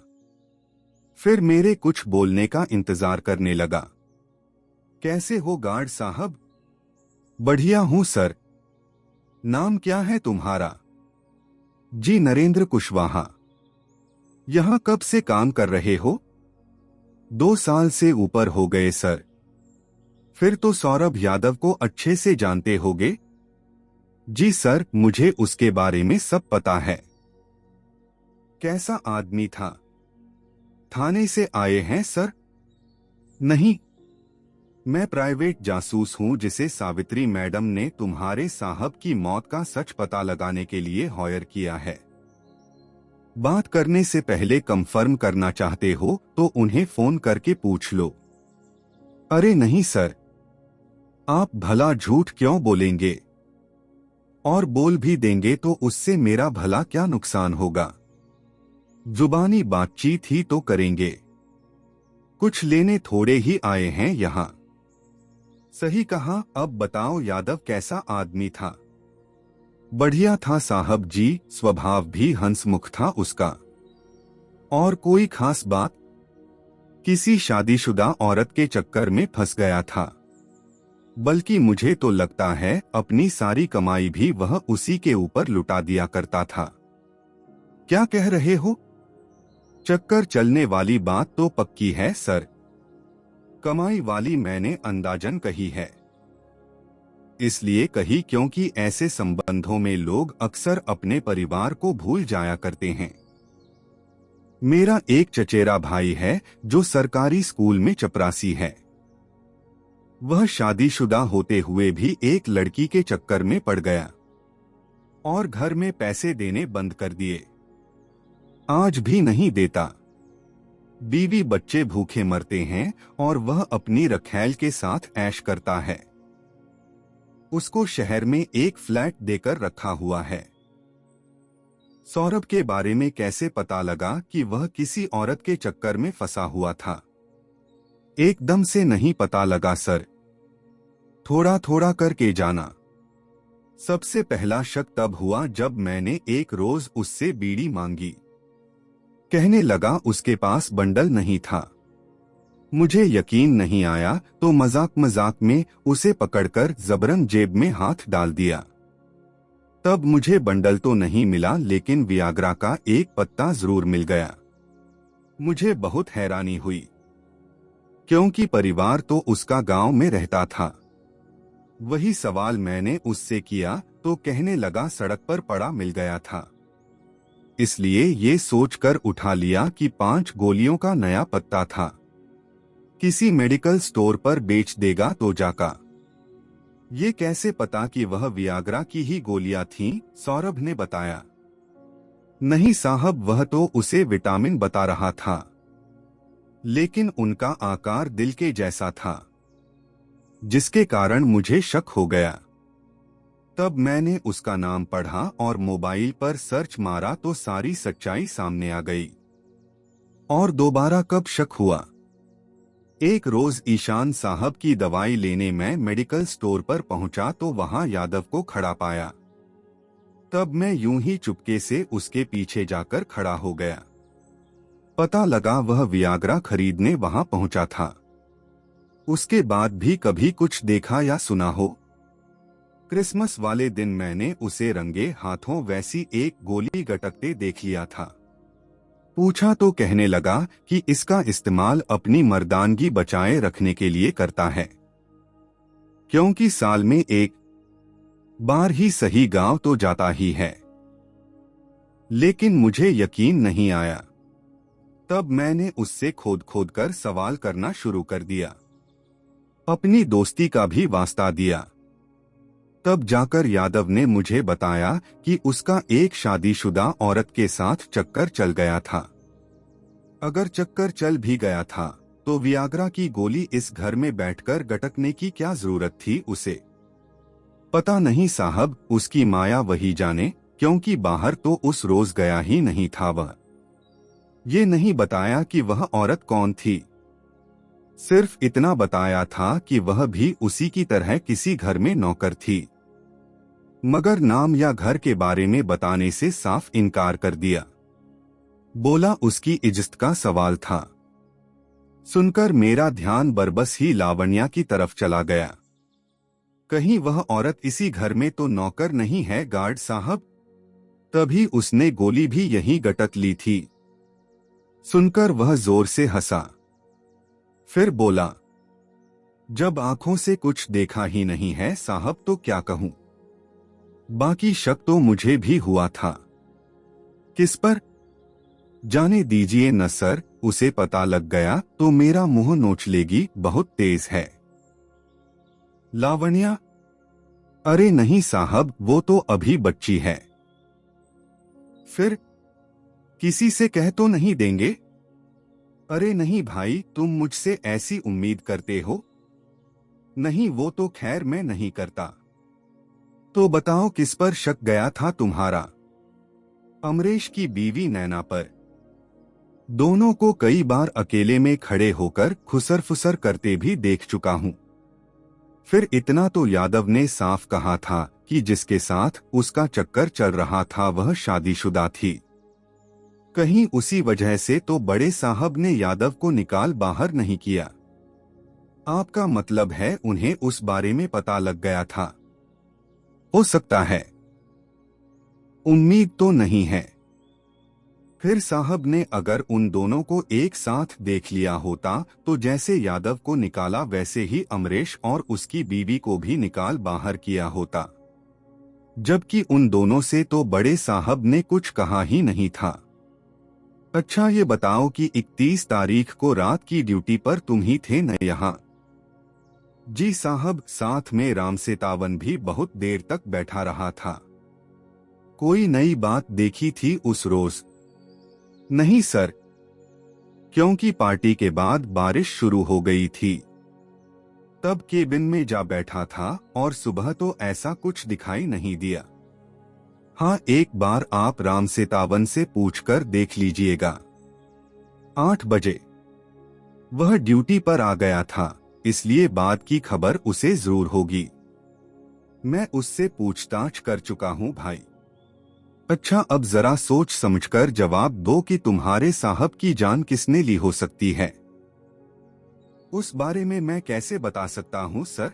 फिर मेरे कुछ बोलने का इंतजार करने लगा। कैसे हो गार्ड साहब? बढ़िया हूं सर। नाम क्या है तुम्हारा? जी नरेंद्र कुशवाहा। यहां कब से काम कर रहे हो? 2 साल से ऊपर हो गए सर। फिर तो सौरभ यादव को अच्छे से जानते होगे? जी सर, मुझे उसके बारे में सब पता है। कैसा आदमी था? थाने से आए हैं सर? नहीं, मैं प्राइवेट जासूस हूं जिसे सावित्री मैडम ने तुम्हारे साहब की मौत का सच पता लगाने के लिए हायर किया है। बात करने से पहले कंफर्म करना चाहते हो तो उन्हें फोन करके पूछ लो। अरे नहीं सर, आप भला झूठ क्यों बोलेंगे? और बोल भी देंगे तो उससे मेरा भला क्या नुकसान होगा? जुबानी बातचीत ही तो करेंगे। कुछ लेने थोड़े ही आए हैं यहाँ। सही कहा। अब बताओ यादव कैसा आदमी था? बढ़िया था साहब जी, स्वभाव भी हंसमुख था उसका। और कोई खास बात? किसी शादीशुदा औरत के चक्कर में फंस गया था। बल्कि मुझे तो लगता है अपनी सारी कमाई भी वह उसी के ऊपर लुटा दिया करता था। क्या कह रहे हो? चक्कर चलने वाली बात तो पक्की है सर। कमाई वाली मैंने अंदाजन कही है। इसलिए कही क्योंकि ऐसे संबंधों में लोग अक्सर अपने परिवार को भूल जाया करते हैं। मेरा एक चचेरा भाई है जो सरकारी स्कूल में चपरासी है। वह शादीशुदा होते हुए भी एक लड़की के चक्कर में पड़ गया और घर में पैसे देने बंद कर दिए। आज भी नहीं देता। बीवी बच्चे भूखे मरते हैं और वह अपनी रखैल के साथ ऐश करता है। उसको शहर में एक फ्लैट देकर रखा हुआ है। सौरभ के बारे में कैसे पता लगा कि वह किसी औरत के चक्कर में फंसा हुआ था? एकदम से नहीं पता लगा सर, थोड़ा थोड़ा करके जाना। सबसे पहला शक तब हुआ जब मैंने एक रोज उससे बीड़ी मांगी। कहने लगा उसके पास बंडल नहीं था। मुझे यकीन नहीं आया तो मजाक मजाक में उसे पकड़कर जबरन जेब में हाथ डाल दिया। तब मुझे बंडल तो नहीं मिला, लेकिन वियाग्रा का एक पत्ता जरूर मिल गया। मुझे बहुत हैरानी हुई क्योंकि परिवार तो उसका गांव में रहता था। वही सवाल मैंने उससे किया तो कहने लगा सड़क पर पड़ा मिल गया था। इसलिए ये सोचकर उठा लिया कि 5 गोलियों का नया पत्ता था। किसी मेडिकल स्टोर पर बेच देगा तो जाका। ये कैसे पता कि वह वियाग्रा की ही गोलियां थीं? सौरभ ने बताया। नहीं साहब, वह तो उसे विटामिन बता रहा था, लेकिन उनका आकार दिल के जैसा था, जिसके कारण मुझे शक हो गया। तब मैंने उसका नाम पढ़ा और मोबाइल पर सर्च मारा तो सारी सच्चाई सामने आ गई। और दोबारा कब शक हुआ? एक रोज ईशान साहब की दवाई लेने मैं मेडिकल स्टोर पर पहुंचा तो वहां यादव को खड़ा पाया। तब मैं यूं ही चुपके से उसके पीछे जाकर खड़ा हो गया। पता लगा वह वियाग्रा खरीदने वहां पहुंचा था। उसके बाद भी कभी कुछ देखा या सुना हो? क्रिसमस वाले दिन मैंने उसे रंगे हाथों वैसी एक गोली गटकते देख लिया था। पूछा तो कहने लगा कि इसका इस्तेमाल अपनी मर्दानगी बचाए रखने के लिए करता है, क्योंकि साल में एक बार ही सही गांव तो जाता ही है। लेकिन मुझे यकीन नहीं आया। तब मैंने उससे खोद खोद कर सवाल करना शुरू कर दिया, अपनी दोस्ती का भी वास्ता दिया। तब जाकर यादव ने मुझे बताया कि उसका एक शादीशुदा औरत के साथ चक्कर चल गया था। अगर चक्कर चल भी गया था तो वियाग्रा की गोली इस घर में बैठकर गटकने की क्या जरूरत थी उसे? पता नहीं साहब, उसकी माया वही जाने, क्योंकि बाहर तो उस रोज गया ही नहीं था वह। ये नहीं बताया कि वह औरत कौन थी। सिर्फ इतना बताया था कि वह भी उसी की तरह किसी घर में नौकर थी, मगर नाम या घर के बारे में बताने से साफ इनकार कर दिया। बोला उसकी इज्जत का सवाल था। सुनकर मेरा ध्यान बरबस ही लावण्या की तरफ चला गया। कहीं वह औरत इसी घर में तो नौकर नहीं है गार्ड साहब? तभी उसने गोली भी यहीं गटक ली थी। सुनकर वह जोर से हंसा। फिर बोला, जब आंखों से कुछ देखा ही नहीं है साहब तो क्या कहूं? बाकी शक तो मुझे भी हुआ था। किस पर? जाने दीजिए न सर, उसे पता लग गया तो मेरा मुंह नोच लेगी, बहुत तेज है। लावण्या? अरे नहीं साहब, वो तो अभी बच्ची है। फिर किसी से कह तो नहीं देंगे? अरे नहीं भाई, तुम मुझसे ऐसी उम्मीद करते हो? नहीं, वो तो खैर मैं नहीं करता। तो बताओ किस पर शक गया था तुम्हारा? अमरेश की बीवी नैना पर। दोनों को कई बार अकेले में खड़े होकर खुसर फुसर करते भी देख चुका हूं। फिर इतना तो यादव ने साफ कहा था कि जिसके साथ उसका चक्कर चल रहा था वह शादीशुदा थी। कहीं उसी वजह से तो बड़े साहब ने यादव को निकाल बाहर नहीं किया। आपका मतलब है उन्हें उस बारे में पता लग गया था? हो सकता है, उम्मीद तो नहीं है। फिर साहब ने अगर उन दोनों को एक साथ देख लिया होता तो जैसे यादव को निकाला वैसे ही अमरेश और उसकी बीवी को भी निकाल बाहर किया होता, जबकि उन दोनों से तो बड़े साहब ने कुछ कहा ही नहीं था। अच्छा ये बताओ कि 31 तारीख को रात की ड्यूटी पर तुम ही थे न यहाँ? जी साहब, साथ में रामसेतावन भी बहुत देर तक बैठा रहा था। कोई नई बात देखी थी उस रोज? नहीं सर, क्योंकि पार्टी के बाद बारिश शुरू हो गई थी। तब केबिन में जा बैठा था और सुबह तो ऐसा कुछ दिखाई नहीं दिया। हाँ, एक बार आप रामसेतावन से पूछकर देख लीजिएगा। 8 बजे वह ड्यूटी पर आ गया था, इसलिए बात की खबर उसे जरूर होगी। मैं उससे पूछताछ कर चुका हूँ भाई। अच्छा, अब जरा सोच समझकर जवाब दो कि तुम्हारे साहब की जान किसने ली हो सकती है? उस बारे में मैं कैसे बता सकता हूँ सर?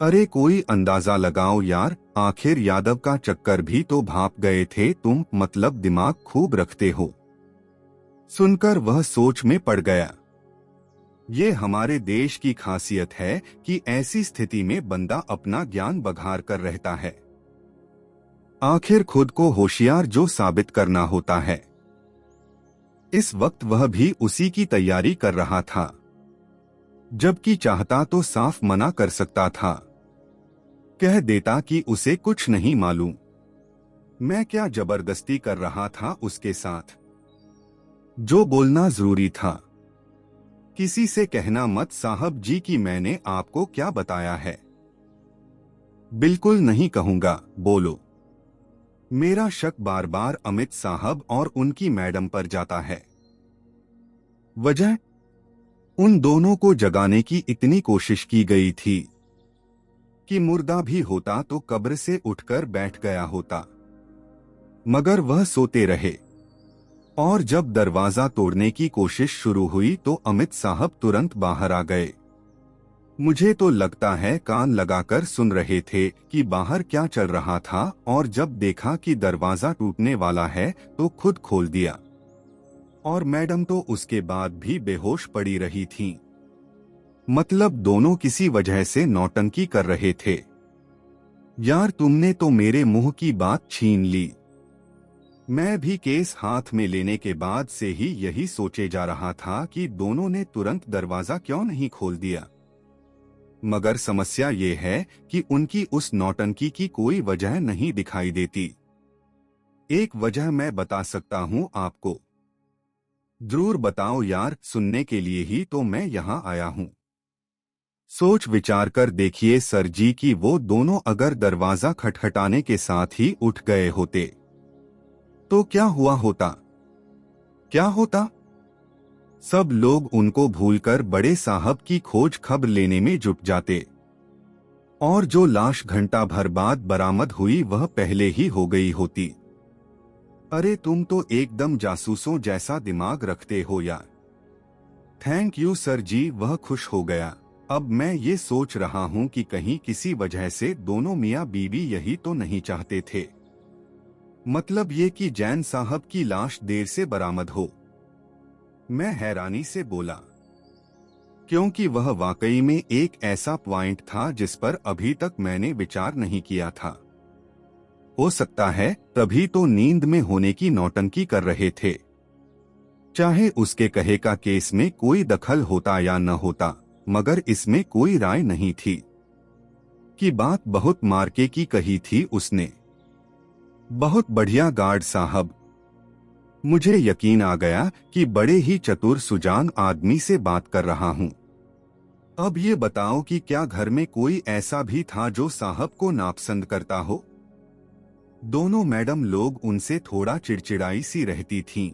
अरे कोई अंदाजा लगाओ यार, आखिर यादव का चक्कर भी तो भाप गए थे तुम, मतलब दिमाग खूब रखते हो। सुनकर वह सोच में पड़ गया। ये हमारे देश की खासियत है कि ऐसी स्थिति में बंदा अपना ज्ञान बघार कर रहता है। आखिर खुद को होशियार जो साबित करना होता है। इस वक्त वह भी उसी की तैयारी कर रहा था। जबकि चाहता तो साफ मना कर सकता था, कह देता कि उसे कुछ नहीं मालूम। मैं क्या जबरदस्ती कर रहा था उसके साथ? जो बोलना जरूरी था, किसी से कहना मत साहब जी कि मैंने आपको क्या बताया है। बिल्कुल नहीं कहूंगा, बोलो। मेरा शक बार बार अमित साहब और उनकी मैडम पर जाता है। वजह? उन दोनों को जगाने की इतनी कोशिश की गई थी कि मुर्दा भी होता तो कब्र से उठकर बैठ गया होता, मगर वह सोते रहे। और जब दरवाजा तोड़ने की कोशिश शुरू हुई तो अमित साहब तुरंत बाहर आ गए। मुझे तो लगता है कान लगाकर सुन रहे थे कि बाहर क्या चल रहा था, और जब देखा कि दरवाजा टूटने वाला है तो खुद खोल दिया। और मैडम तो उसके बाद भी बेहोश पड़ी रही थीं। मतलब दोनों किसी वजह से नौटंकी कर रहे थे। यार तुमने तो मेरे मुंह की बात छीन ली। मैं भी केस हाथ में लेने के बाद से ही यही सोचे जा रहा था कि दोनों ने तुरंत दरवाजा क्यों नहीं खोल दिया। मगर समस्या ये है कि उनकी उस नौटंकी की कोई वजह नहीं दिखाई देती। एक वजह मैं बता सकता हूं आपको। जरूर बताओ यार, सुनने के लिए ही तो मैं यहाँ आया हूँ। सोच विचार कर देखिए सर जी कि वो दोनों अगर दरवाजा खटखटाने के साथ ही उठ गए होते तो क्या हुआ होता? क्या होता? सब लोग उनको भूलकर बड़े साहब की खोज खबर लेने में जुट जाते, और जो लाश घंटा भर बाद बरामद हुई वह पहले ही हो गई होती। अरे तुम तो एकदम जासूसों जैसा दिमाग रखते हो यार। थैंक यू सर जी, वह खुश हो गया। अब मैं ये सोच रहा हूँ कि कहीं किसी वजह से दोनों मियाँ बीवी यही तो नहीं चाहते थे। मतलब ये कि जैन साहब की लाश देर से बरामद हो। मैं हैरानी से बोला, क्योंकि वह वाकई में एक ऐसा पॉइंट था जिस पर अभी तक मैंने विचार नहीं किया था। हो सकता है तभी तो नींद में होने की नौटंकी कर रहे थे। चाहे उसके कहे का केस में कोई दखल होता या न होता, मगर इसमें कोई राय नहीं थी। कि बात बहुत मार्के की कही थी उसने। बहुत बढ़िया गार्ड साहब। मुझे यकीन आ गया कि बड़े ही चतुर सुजान आदमी से बात कर रहा हूँ। अब ये बताओ कि क्या घर में कोई ऐसा भी था जो साहब को नापसंद करता हो? दोनों मैडम लोग उनसे थोड़ा चिड़चिड़ाई सी रहती थीं।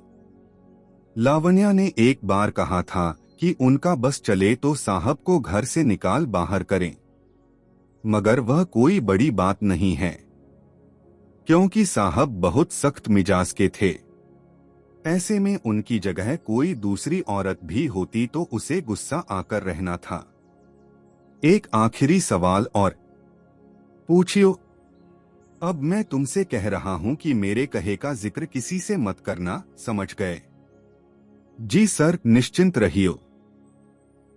लावण्या ने एक बार कहा था कि उनका बस चले तो साहब को घर से निकाल बाहर करें, मगर वह कोई बड़ी बात नहीं है, क्योंकि साहब बहुत सख्त मिजाज के थे। ऐसे में उनकी जगह कोई दूसरी औरत भी होती तो उसे गुस्सा आकर रहना था। एक आखिरी सवाल और पूछियो। अब मैं तुमसे कह रहा हूं कि मेरे कहे का जिक्र किसी से मत करना, समझ गए? जी सर, निश्चिंत रहियो।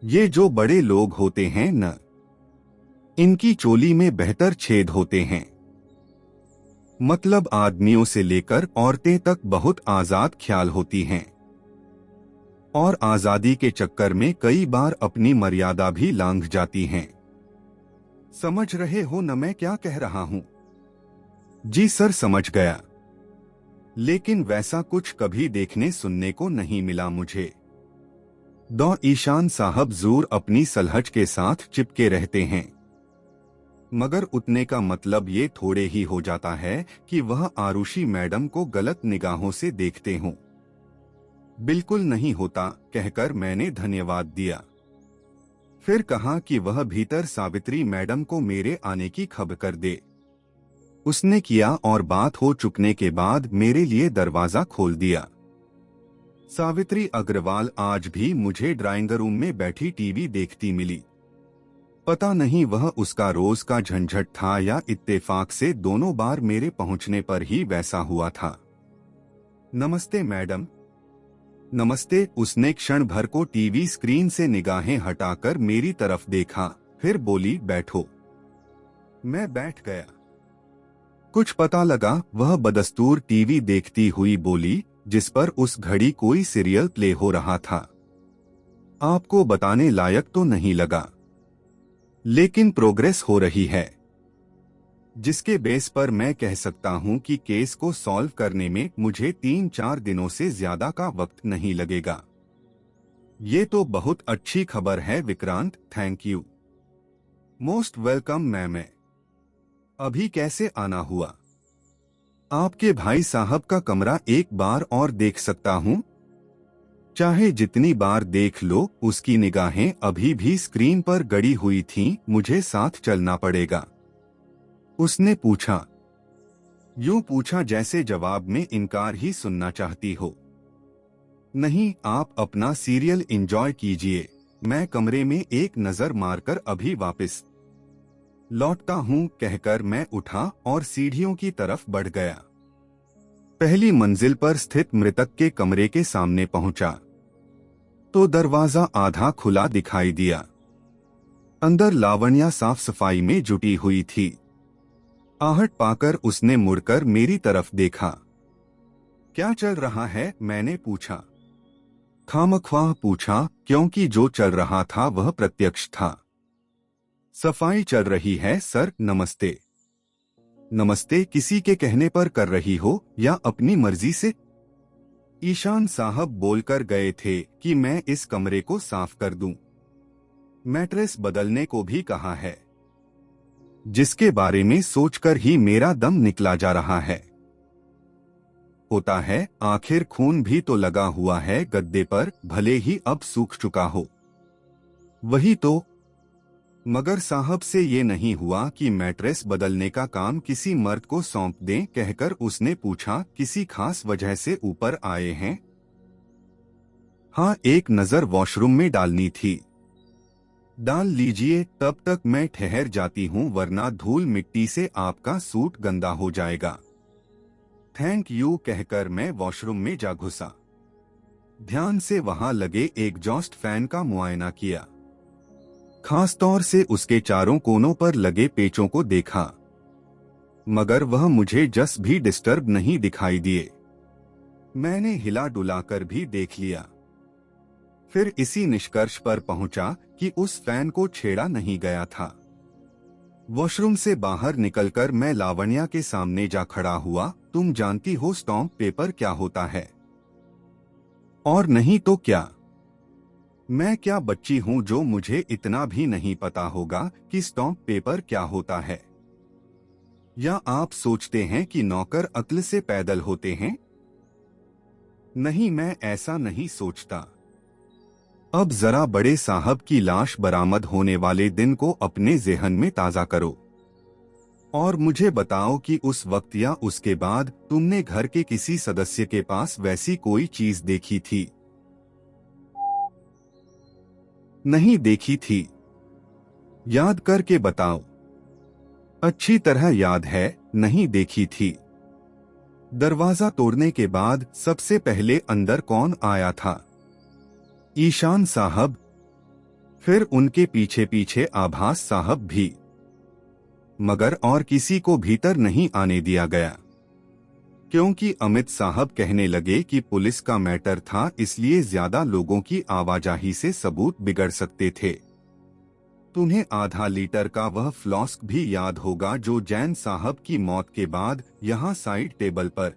ये जो बड़े लोग होते हैं न, इनकी चोली में बेहतर छेद होते हैं। मतलब आदमियों से लेकर औरतें तक बहुत आजाद ख्याल होती हैं, और आजादी के चक्कर में कई बार अपनी मर्यादा भी लांघ जाती हैं। समझ रहे हो न मैं क्या कह रहा हूं? जी सर, समझ गया। लेकिन वैसा कुछ कभी देखने सुनने को नहीं मिला मुझे। दौ ईशान साहब जरूर अपनी सलहज के साथ चिपके रहते हैं, मगर उतने का मतलब ये थोड़े ही हो जाता है कि वह आरुषि मैडम को गलत निगाहों से देखते हों। बिल्कुल नहीं होता, कहकर मैंने धन्यवाद दिया। फिर कहा कि वह भीतर सावित्री मैडम को मेरे आने की खबर कर दे। उसने किया और बात हो चुकने के बाद मेरे लिए दरवाजा खोल दिया। सावित्री अग्रवाल आज भी मुझे ड्राइंग रूम में बैठी टीवी देखती मिली। पता नहीं वह उसका रोज का झंझट था या इत्तेफाक से दोनों बार मेरे पहुंचने पर ही वैसा हुआ था। नमस्ते मैडम। नमस्ते। उसने क्षण भर को टीवी स्क्रीन से निगाहें हटाकर मेरी तरफ देखा, फिर बोली, बैठो। मैं बैठ गया। कुछ पता लगा वह बदस्तूर टीवी देखती हुई बोली, जिस पर उस घड़ी कोई सीरियल प्ले हो रहा था। आपको बताने लायक तो नहीं लगा, लेकिन प्रोग्रेस हो रही है, जिसके बेस पर मैं कह सकता हूं कि केस को सॉल्व करने में मुझे 3-4 दिनों से ज्यादा का वक्त नहीं लगेगा। ये तो बहुत अच्छी खबर है Vikrant, thank you. Most welcome मैं अभी कैसे आना हुआ? आपके भाई साहब का कमरा एक बार और देख सकता हूं? चाहे जितनी बार देख लो, उसकी निगाहें अभी भी स्क्रीन पर गड़ी हुई थीं, मुझे साथ चलना पड़ेगा, उसने पूछा। यूं पूछा जैसे जवाब में इनकार ही सुनना चाहती हो। नहीं, आप अपना सीरियल एंजॉय कीजिए, मैं कमरे में एक नजर मारकर अभी वापस लौटता हूं, कहकर मैं उठा और सीढ़ियों की तरफ बढ़ गया। पहली मंजिल पर स्थित मृतक के कमरे के सामने पहुंचा तो दरवाजा आधा खुला दिखाई दिया। अंदर लावण्या साफ सफाई में जुटी हुई थी। आहट पाकर उसने मुड़कर मेरी तरफ देखा। क्या चल रहा है, मैंने पूछा। खामख्वाह पूछा, क्योंकि जो चल रहा था वह प्रत्यक्ष था। सफाई चल रही है सर, नमस्ते। नमस्ते किसी के कहने पर कर रही हो या अपनी मर्जी से? ईशान साहब बोलकर गए थे कि मैं इस कमरे को साफ कर दूं। मैट्रेस बदलने को भी कहा है, जिसके बारे में सोचकर ही मेरा दम निकला जा रहा है। होता है, आखिर खून भी तो लगा हुआ है गद्दे पर, भले ही अब सूख चुका हो। वही तो। मगर साहब से ये नहीं हुआ कि मैट्रेस बदलने का काम किसी मर्द को सौंप दें, कहकर उसने पूछा, किसी खास वजह से ऊपर आए हैं? हाँ, एक नजर वॉशरूम में डालनी थी। डाल लीजिए, तब तक मैं ठहर जाती हूँ, वरना धूल मिट्टी से आपका सूट गंदा हो जाएगा। थैंक यू, कहकर मैं वॉशरूम में जा घुसा। ध्यान से वहां लगे एग्जॉस्ट फैन का मुआयना किया, खासतौर से उसके चारों कोनों पर लगे पेचों को देखा, मगर वह मुझे जस भी डिस्टर्ब नहीं दिखाई दिए। मैंने हिला डुलाकर भी देख लिया, फिर इसी निष्कर्ष पर पहुंचा कि उस फैन को छेड़ा नहीं गया था। वॉशरूम से बाहर निकलकर मैं लावण्या के सामने जा खड़ा हुआ। तुम जानती हो स्टॉम्प पेपर क्या होता है? और नहीं तो क्या, मैं क्या बच्ची हूं जो मुझे इतना भी नहीं पता होगा कि स्टॉम्प पेपर क्या होता है? या आप सोचते हैं कि नौकर अक्ल से पैदल होते हैं? नहीं, मैं ऐसा नहीं सोचता। अब जरा बड़े साहब की लाश बरामद होने वाले दिन को अपने ज़हन में ताज़ा करो और मुझे बताओ कि उस वक्त या उसके बाद तुमने घर के किसी सदस्य के पास वैसी कोई चीज देखी थी? नहीं देखी थी। याद करके बताओ। अच्छी तरह याद है, नहीं देखी थी। दरवाजा तोड़ने के बाद सबसे पहले अंदर कौन आया था? ईशान साहब, फिर उनके पीछे पीछे आभास साहब भी, मगर और किसी को भीतर नहीं आने दिया गया, क्योंकि अमित साहब कहने लगे कि पुलिस का मैटर था, इसलिए ज्यादा लोगों की आवाजाही से सबूत बिगड़ सकते थे। तुम्हें आधा लीटर का वह फ्लास्क भी याद होगा जो जैन साहब की मौत के बाद यहाँ साइड टेबल पर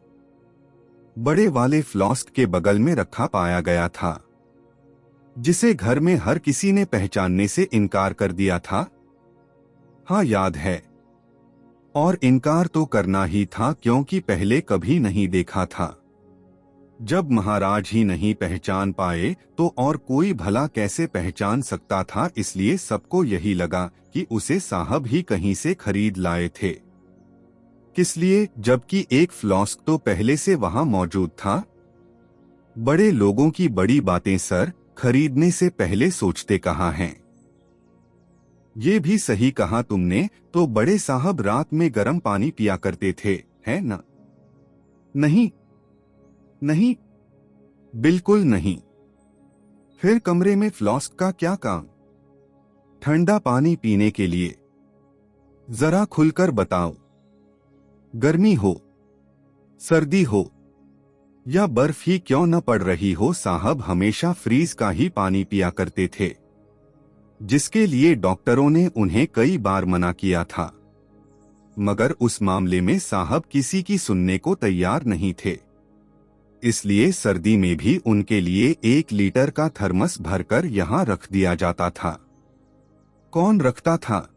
बड़े वाले फ्लास्क के बगल में रखा पाया गया था, जिसे घर में हर किसी ने पहचानने से इनकार कर दिया था। हाँ याद है, और इनकार तो करना ही था क्योंकि पहले कभी नहीं देखा था। जब महाराज ही नहीं पहचान पाए तो और कोई भला कैसे पहचान सकता था, इसलिए सबको यही लगा कि उसे साहब ही कहीं से खरीद लाए थे। किस लिए, जबकि एक फ्लास्क तो पहले से वहां मौजूद था। बड़े लोगों की बड़ी बातें सर, खरीदने से पहले सोचते कहाँ हैं। ये भी सही कहा तुमने, तो बड़े साहब रात में गर्म पानी पिया करते थे, है ना? नहीं नहीं, बिल्कुल नहीं। फिर कमरे में फ्लास्क का क्या काम? ठंडा पानी पीने के लिए। जरा खुलकर बताओ। गर्मी हो, सर्दी हो या बर्फ ही क्यों न पड़ रही हो, साहब हमेशा फ्रीज का ही पानी पिया करते थे, जिसके लिए डॉक्टरों ने उन्हें कई बार मना किया था। मगर उस मामले में साहब किसी की सुनने को तैयार नहीं थे। इसलिए सर्दी में भी उनके लिए 1 लीटर का थर्मस भरकर यहाँ रख दिया जाता था। कौन रखता था?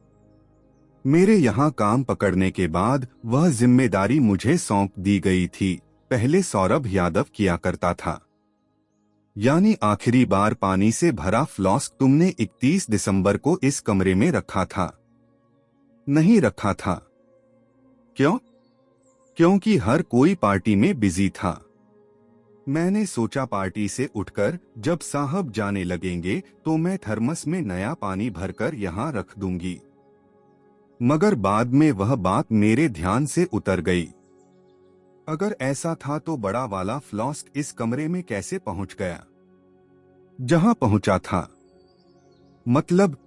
मेरे यहाँ काम पकड़ने के बाद वह जिम्मेदारी मुझे सौंप दी गई थी। पहले सौरभ यादव किया करता था। यानी आखिरी बार पानी से भरा फ्लास्क तुमने 31 दिसंबर को इस कमरे में रखा था? नहीं रखा था। क्यों? क्योंकि हर कोई पार्टी में बिजी था। मैंने सोचा पार्टी से उठकर जब साहब जाने लगेंगे तो मैं थर्मस में नया पानी भरकर यहाँ रख दूंगी। मगर बाद में वह बात मेरे ध्यान से उतर गई। अगर ऐसा था तो बड़ा वाला फ्लास्क इस कमरे में कैसे पहुंच गया? जहां पहुंचा था। मतलब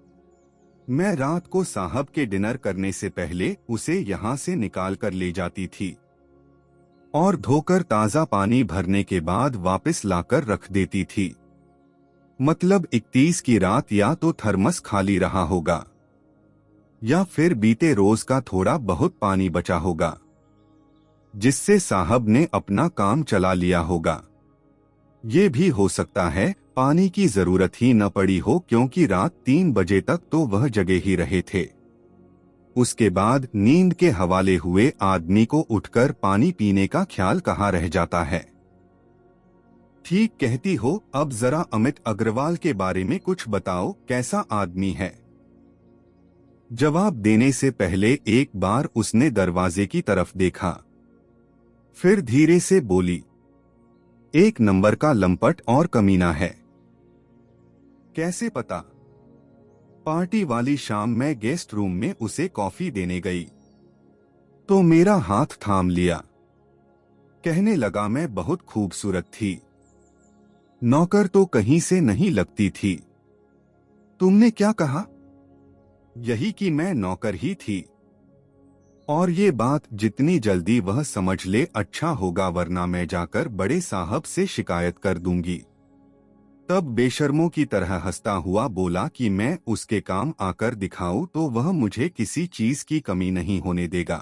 मैं रात को साहब के डिनर करने से पहले उसे यहां से निकाल कर ले जाती थी और धोकर ताजा पानी भरने के बाद वापस लाकर रख देती थी। मतलब 31 की रात या तो थर्मस खाली रहा होगा या फिर बीते रोज का थोड़ा बहुत पानी बचा होगा, जिससे साहब ने अपना काम चला लिया होगा। ये भी हो सकता है पानी की जरूरत ही न पड़ी हो, क्योंकि रात 3 बजे तक तो वह जगे ही रहे थे। उसके बाद नींद के हवाले हुए आदमी को उठकर पानी पीने का ख्याल कहाँ रह जाता है। ठीक कहती हो। अब जरा अमित अग्रवाल के बारे में कुछ बताओ, कैसा आदमी है? जवाब देने से पहले एक बार उसने दरवाजे की तरफ देखा, फिर धीरे से बोली, 1 नंबर का लंपट और कमीना है। कैसे पता? पार्टी वाली शाम मैं गेस्ट रूम में उसे कॉफी देने गई तो मेरा हाथ थाम लिया। कहने लगा मैं बहुत खूबसूरत थी, नौकर तो कहीं से नहीं लगती थी। तुमने क्या कहा? यही कि मैं नौकर ही थी। और ये बात जितनी जल्दी वह समझ ले अच्छा होगा, वरना मैं जाकर बड़े साहब से शिकायत कर दूंगी। तब बेशर्मों की तरह हंसता हुआ बोला कि मैं उसके काम आकर दिखाऊं तो वह मुझे किसी चीज की कमी नहीं होने देगा।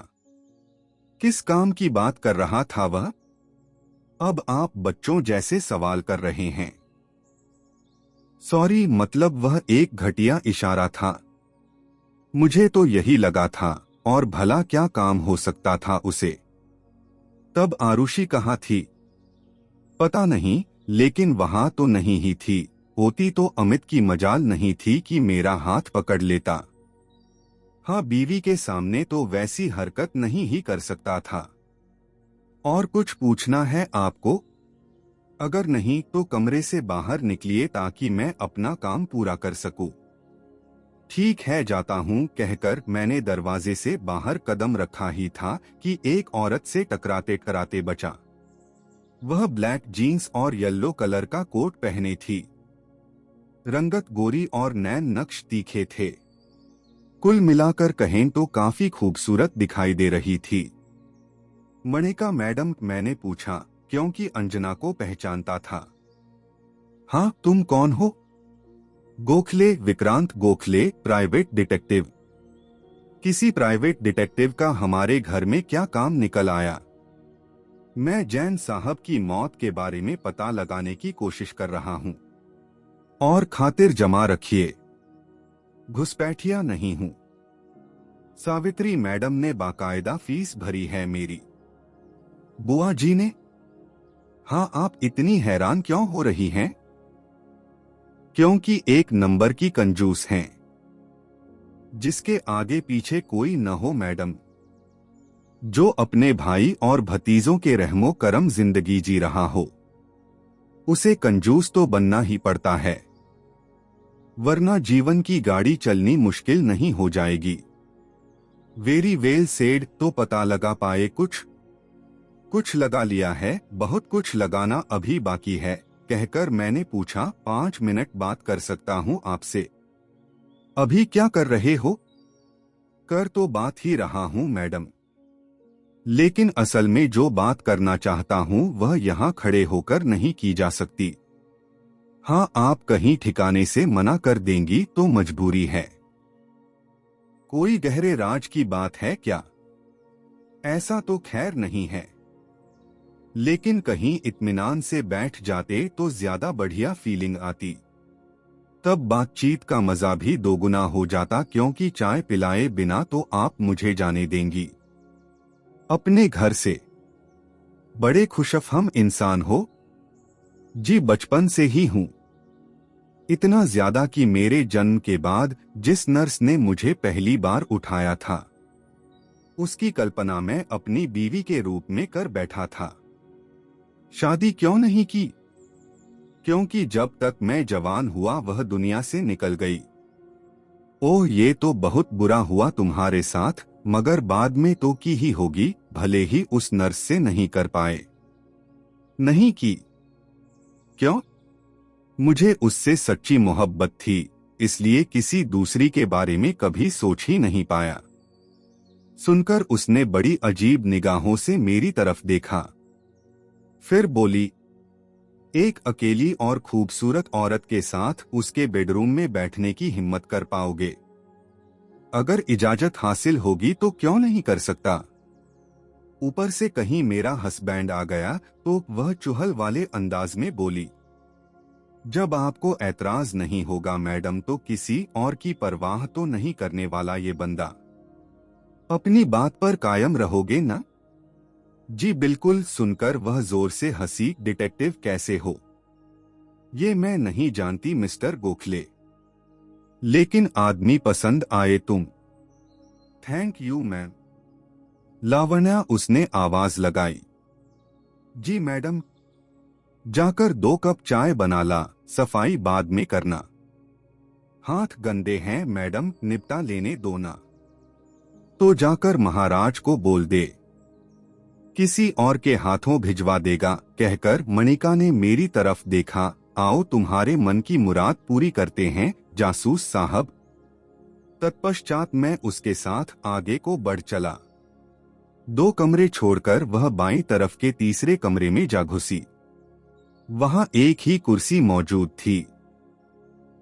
किस काम की बात कर रहा था वह? अब आप बच्चों जैसे सवाल कर रहे हैं। सॉरी, मतलब वह एक घटिया इशारा था। मुझे तो यही लगा था, और भला क्या काम हो सकता था उसे? तब आरुषि कहाँ थी? पता नहीं, लेकिन वहां तो नहीं ही थी। होती तो अमित की मजाल नहीं थी कि मेरा हाथ पकड़ लेता। हाँ, बीवी के सामने तो वैसी हरकत नहीं ही कर सकता था। और कुछ पूछना है आपको? अगर नहीं तो कमरे से बाहर निकलिए ताकि मैं अपना काम पूरा कर सकूं। ठीक है, जाता हूं, कहकर मैंने दरवाजे से बाहर कदम रखा ही था कि एक औरत से टकराते टकराते बचा। वह ब्लैक जीन्स और येलो कलर का कोट पहने थी। रंगत गोरी और नैन नक्श तीखे थे। कुल मिलाकर कहें तो काफी खूबसूरत दिखाई दे रही थी। मणिका मैडम, मैंने पूछा, क्योंकि अंजना को पहचानता था। हाँ, तुम कौन हो? Gokhale, Vikrant Gokhale, private detective. किसी प्राइवेट डिटेक्टिव का हमारे घर में क्या काम निकल आया? मैं जैन साहब की मौत के बारे में पता लगाने की कोशिश कर रहा हूं। और खातिर जमा रखिए, घुसपैठिया नहीं हूं। सावित्री मैडम ने बाकायदा फीस भरी है मेरी। बुआ जी ने? हाँ, आप इतनी हैरान क्यों हो रही हैं? क्योंकि 1 नंबर की कंजूस हैं, जिसके आगे पीछे कोई न हो मैडम। जो अपने भाई और भतीजों के रहमो करम जिंदगी जी रहा हो, उसे कंजूस तो बनना ही पड़ता है, वरना जीवन की गाड़ी चलनी मुश्किल नहीं हो जाएगी। Very well said. तो पता लगा पाए कुछ? कुछ लगा लिया है, बहुत कुछ लगाना अभी बाकी है, कहकर मैंने पूछा, 5 मिनट बात कर सकता हूं आपसे? अभी क्या कर रहे हो? कर तो बात ही रहा हूं मैडम। लेकिन असल में जो बात करना चाहता हूं वह यहां खड़े होकर नहीं की जा सकती। हाँ, आप कहीं ठिकाने से मना कर देंगी तो मजबूरी है। कोई गहरे राज की बात है क्या? ऐसा तो खैर नहीं है, लेकिन कहीं इत्मीनान से बैठ जाते तो ज्यादा बढ़िया फीलिंग आती। तब बातचीत का मजा भी दोगुना हो जाता, क्योंकि चाय पिलाए बिना तो आप मुझे जाने देंगी अपने घर से? बड़े खुशफहम इंसान हो। जी बचपन से ही हूं। इतना ज्यादा कि मेरे जन्म के बाद जिस नर्स ने मुझे पहली बार उठाया था उसकी कल्पना मैं अपनी बीवी के रूप में कर बैठा था। शादी क्यों नहीं की? क्योंकि जब तक मैं जवान हुआ वह दुनिया से निकल गई। ओह, ये तो बहुत बुरा हुआ तुम्हारे साथ, मगर बाद में तो की ही होगी, भले ही उस नर्स से नहीं कर पाए। नहीं की? क्यों? मुझे उससे सच्ची मोहब्बत थी, इसलिए किसी दूसरी के बारे में कभी सोच ही नहीं पाया। सुनकर उसने बड़ी अजीब निगाहों से मेरी तरफ देखा। फिर बोली, एक अकेली और खूबसूरत औरत के साथ उसके बेडरूम में बैठने की हिम्मत कर पाओगे? अगर इजाजत हासिल होगी तो क्यों नहीं कर सकता? ऊपर से कहीं मेरा हस्बैंड आ गया तो वह चुहल वाले अंदाज में बोली, जब आपको ऐतराज नहीं होगा मैडम, तो किसी और की परवाह तो नहीं करने वाला ये बंदा। अपनी बात पर कायम रहोगे ना? जी बिल्कुल। सुनकर वह जोर से हंसी। डिटेक्टिव कैसे हो? ये मैं नहीं जानती मिस्टर गोखले, लेकिन आदमी पसंद आए तुम। Thank you ma'am. लावण्या उसने आवाज लगाई। जी मैडम। जाकर 2 कप चाय बना ला, सफाई बाद में करना। हाथ गंदे हैं मैडम, निपटा लेने दो ना। तो जाकर महाराज को बोल दे, किसी और के हाथों भिजवा देगा। कहकर मणिका ने मेरी तरफ देखा। आओ तुम्हारे मन की मुराद पूरी करते हैं जासूस साहब। तत्पश्चात मैं उसके साथ आगे को बढ़ चला। 2 कमरे छोड़कर वह बाईं तरफ के तीसरे कमरे में जा घुसी। वहां एक ही कुर्सी मौजूद थी,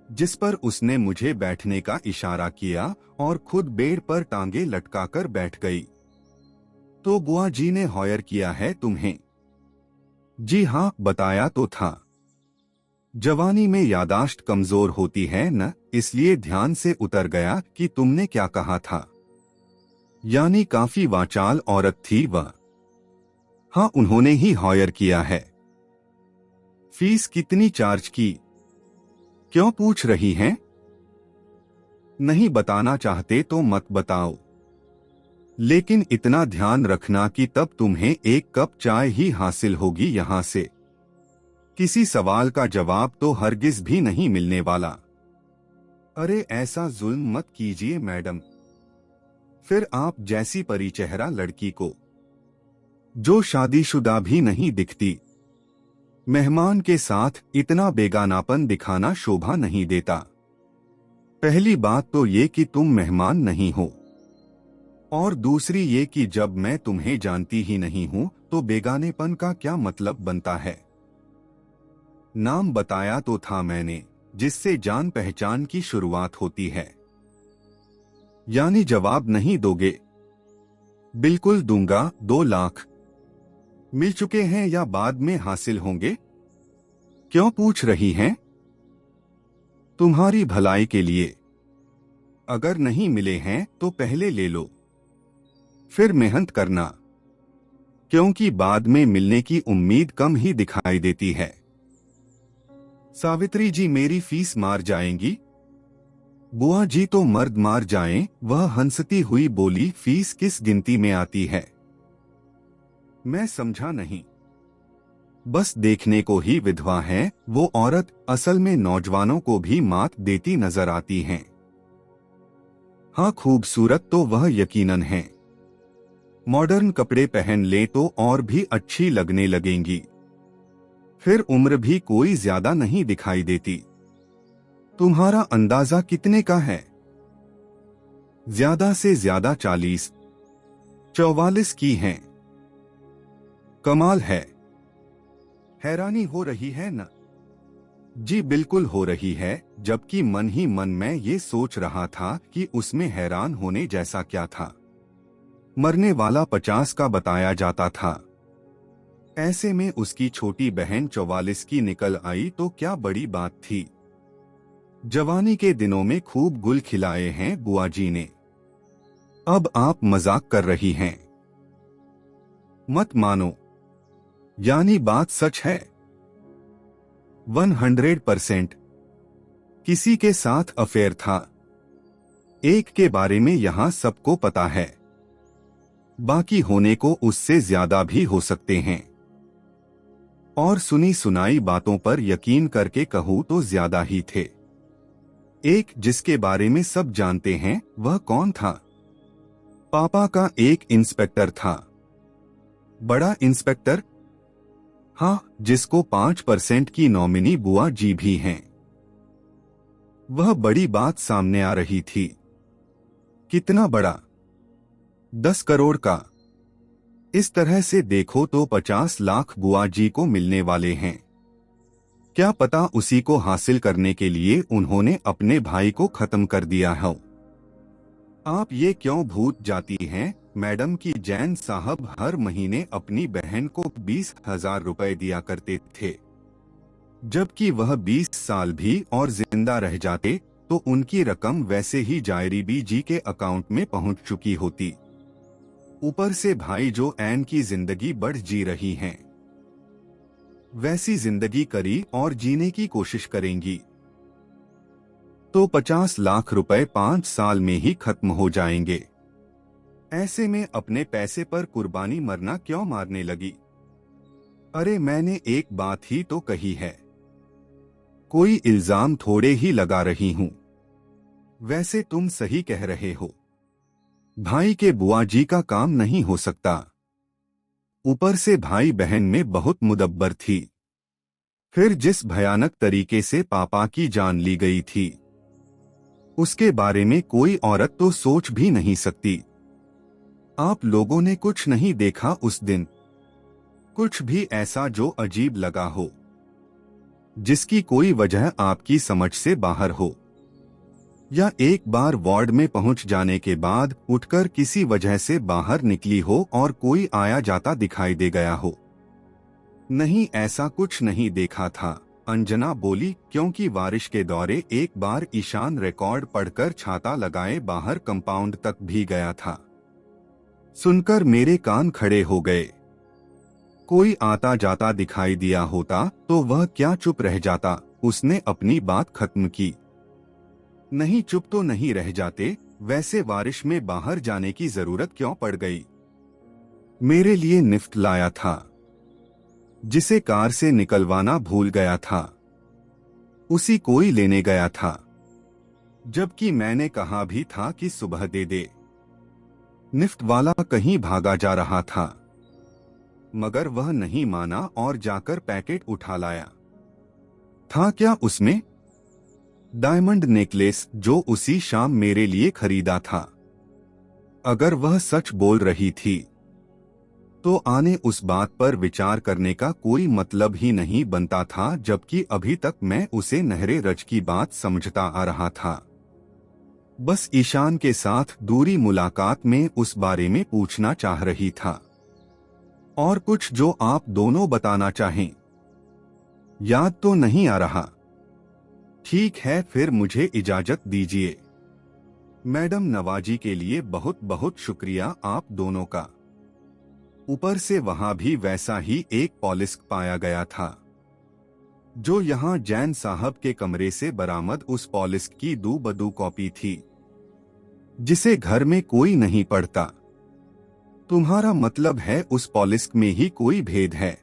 जिस पर उसने मुझे बैठने का इशारा किया और खुद बेड पर टांगे लटकाकर बैठ गई। तो बुआ जी ने हायर किया है तुम्हें? जी हाँ, बताया तो था। जवानी में यादाश्त कमजोर होती है न, इसलिए ध्यान से उतर गया कि तुमने क्या कहा था। यानी काफी वाचाल औरत थी वह। हाँ, उन्होंने ही हायर किया है। फीस कितनी चार्ज की? क्यों पूछ रही हैं? नहीं बताना चाहते तो मत बताओ, लेकिन इतना ध्यान रखना कि तब तुम्हें 1 कप चाय ही हासिल होगी यहां से। किसी सवाल का जवाब तो हरगिज भी नहीं मिलने वाला। अरे ऐसा जुल्म मत कीजिए मैडम। फिर आप जैसी परिचेहरा लड़की को, जो शादीशुदा भी नहीं दिखती, मेहमान के साथ इतना बेगानापन दिखाना शोभा नहीं देता। पहली बात तो ये कि तुम मेहमान नहीं हो, और दूसरी ये कि जब मैं तुम्हें जानती ही नहीं हूं तो बेगानेपन का क्या मतलब बनता है। नाम बताया तो था मैंने, जिससे जान पहचान की शुरुआत होती है। यानी जवाब नहीं दोगे? बिल्कुल दूंगा। 2 लाख मिल चुके हैं या बाद में हासिल होंगे? क्यों पूछ रही हैं? तुम्हारी भलाई के लिए। अगर नहीं मिले हैं तो पहले ले लो, फिर मेहनत करना, क्योंकि बाद में मिलने की उम्मीद कम ही दिखाई देती है। सावित्री जी मेरी फीस मार जाएंगी? बुआ जी तो मर्द मार जाएं। वह हंसती हुई बोली, फीस किस गिनती में आती है? मैं समझा नहीं। बस देखने को ही विधवा है वो औरत, असल में नौजवानों को भी मात देती नजर आती हैं। हाँ, खूबसूरत तो वह यकीनन है। मॉडर्न कपड़े पहन ले तो और भी अच्छी लगने लगेंगी। फिर उम्र भी कोई ज्यादा नहीं दिखाई देती। तुम्हारा अंदाजा कितने का है? ज्यादा से ज्यादा 40-44 की हैं। कमाल है। हैरानी हो रही है न? जी बिल्कुल हो रही है, जबकि मन ही मन में ये सोच रहा था कि उसमें हैरान होने जैसा क्या था। मरने वाला 50 का बताया जाता था। ऐसे में उसकी छोटी बहन 44 की निकल आई तो क्या बड़ी बात थी। जवानी के दिनों में खूब गुल खिलाए हैं बुआ जी ने। अब आप मजाक कर रही हैं? मत मानो। यानी बात सच है? 100%। किसी के साथ अफेयर था। एक के बारे में यहां सबको पता है, बाकी होने को उससे ज्यादा भी हो सकते हैं। और सुनी सुनाई बातों पर यकीन करके कहूं तो ज्यादा ही थे। एक जिसके बारे में सब जानते हैं, वह कौन था? पापा का एक इंस्पेक्टर था। बड़ा इंस्पेक्टर? हाँ, जिसको 5% की नॉमिनी बुआ जी भी हैं। वह बड़ी बात सामने आ रही थी। कितना बड़ा? 10 करोड़ का। इस तरह से देखो तो 50 लाख बुआ जी को मिलने वाले हैं। क्या पता उसी को हासिल करने के लिए उन्होंने अपने भाई को खत्म कर दिया हो। आप ये क्यों भूल जाती हैं मैडम कि जैन साहब हर महीने अपनी बहन को 20,000 रुपए दिया करते थे। जबकि वह 20 साल भी और जिंदा रह जाते तो उनकी रकम वैसे ही जायरीबी जी के अकाउंट में पहुंच चुकी होती। ऊपर से भाई जो ऐन की जिंदगी बढ़ जी रही हैं, वैसी जिंदगी करी और जीने की कोशिश करेंगी तो 50 लाख रुपए 5 साल में ही खत्म हो जाएंगे। ऐसे में अपने पैसे पर कुर्बानी मरना क्यों मारने लगी? अरे मैंने एक बात ही तो कही है, कोई इल्जाम थोड़े ही लगा रही हूं। वैसे तुम सही कह रहे हो, भाई के बुआ जी का काम नहीं हो सकता। ऊपर से भाई बहन में बहुत मुदब्बर थी। फिर जिस भयानक तरीके से पापा की जान ली गई थी, उसके बारे में कोई औरत तो सोच भी नहीं सकती। आप लोगों ने कुछ नहीं देखा उस दिन? कुछ भी ऐसा जो अजीब लगा हो, जिसकी कोई वजह आपकी समझ से बाहर हो? या एक बार वार्ड में पहुंच जाने के बाद उठकर किसी वजह से बाहर निकली हो और कोई आया जाता दिखाई दे गया हो? नहीं, ऐसा कुछ नहीं देखा था, अंजना बोली, क्योंकि बारिश के दौरे एक बार ईशान रिकॉर्ड पढ़कर छाता लगाए बाहर कंपाउंड तक भी गया था। सुनकर मेरे कान खड़े हो गए। कोई आता जाता दिखाई दिया होता तो वह क्या चुप रह जाता? उसने अपनी बात खत्म की। नहीं, चुप तो नहीं रह जाते। वैसे बारिश में बाहर जाने की जरूरत क्यों पड़ गई? मेरे लिए निफ्ट लाया था, जिसे कार से निकलवाना भूल गया था। उसी कोई लेने गया था, जबकि मैंने कहा भी था कि सुबह दे दे। निफ्ट वाला कहीं भागा जा रहा था, मगर वह नहीं माना और जाकर पैकेट उठा लाया। था क्या उसमें? डायमंड नेकलेस, जो उसी शाम मेरे लिए खरीदा था। अगर वह सच बोल रही थी तो आने उस बात पर विचार करने का कोई मतलब ही नहीं बनता था, जबकि अभी तक मैं उसे नहरे रच की बात समझता आ रहा था। बस ईशान के साथ दूरी मुलाकात में उस बारे में पूछना चाह रही था। और कुछ जो आप दोनों बताना चाहें? याद तो नहीं आ रहा। ठीक है, फिर मुझे इजाजत दीजिए। मैडम नवाजी के लिए बहुत बहुत शुक्रिया आप दोनों का। ऊपर से वहां भी वैसा ही एक पॉलिस्क पाया गया था, जो यहां जैन साहब के कमरे से बरामद उस पॉलिस्क की दू-बदू कॉपी थी, जिसे घर में कोई नहीं पढ़ता। तुम्हारा मतलब है उस पॉलिस्क में ही कोई भेद है?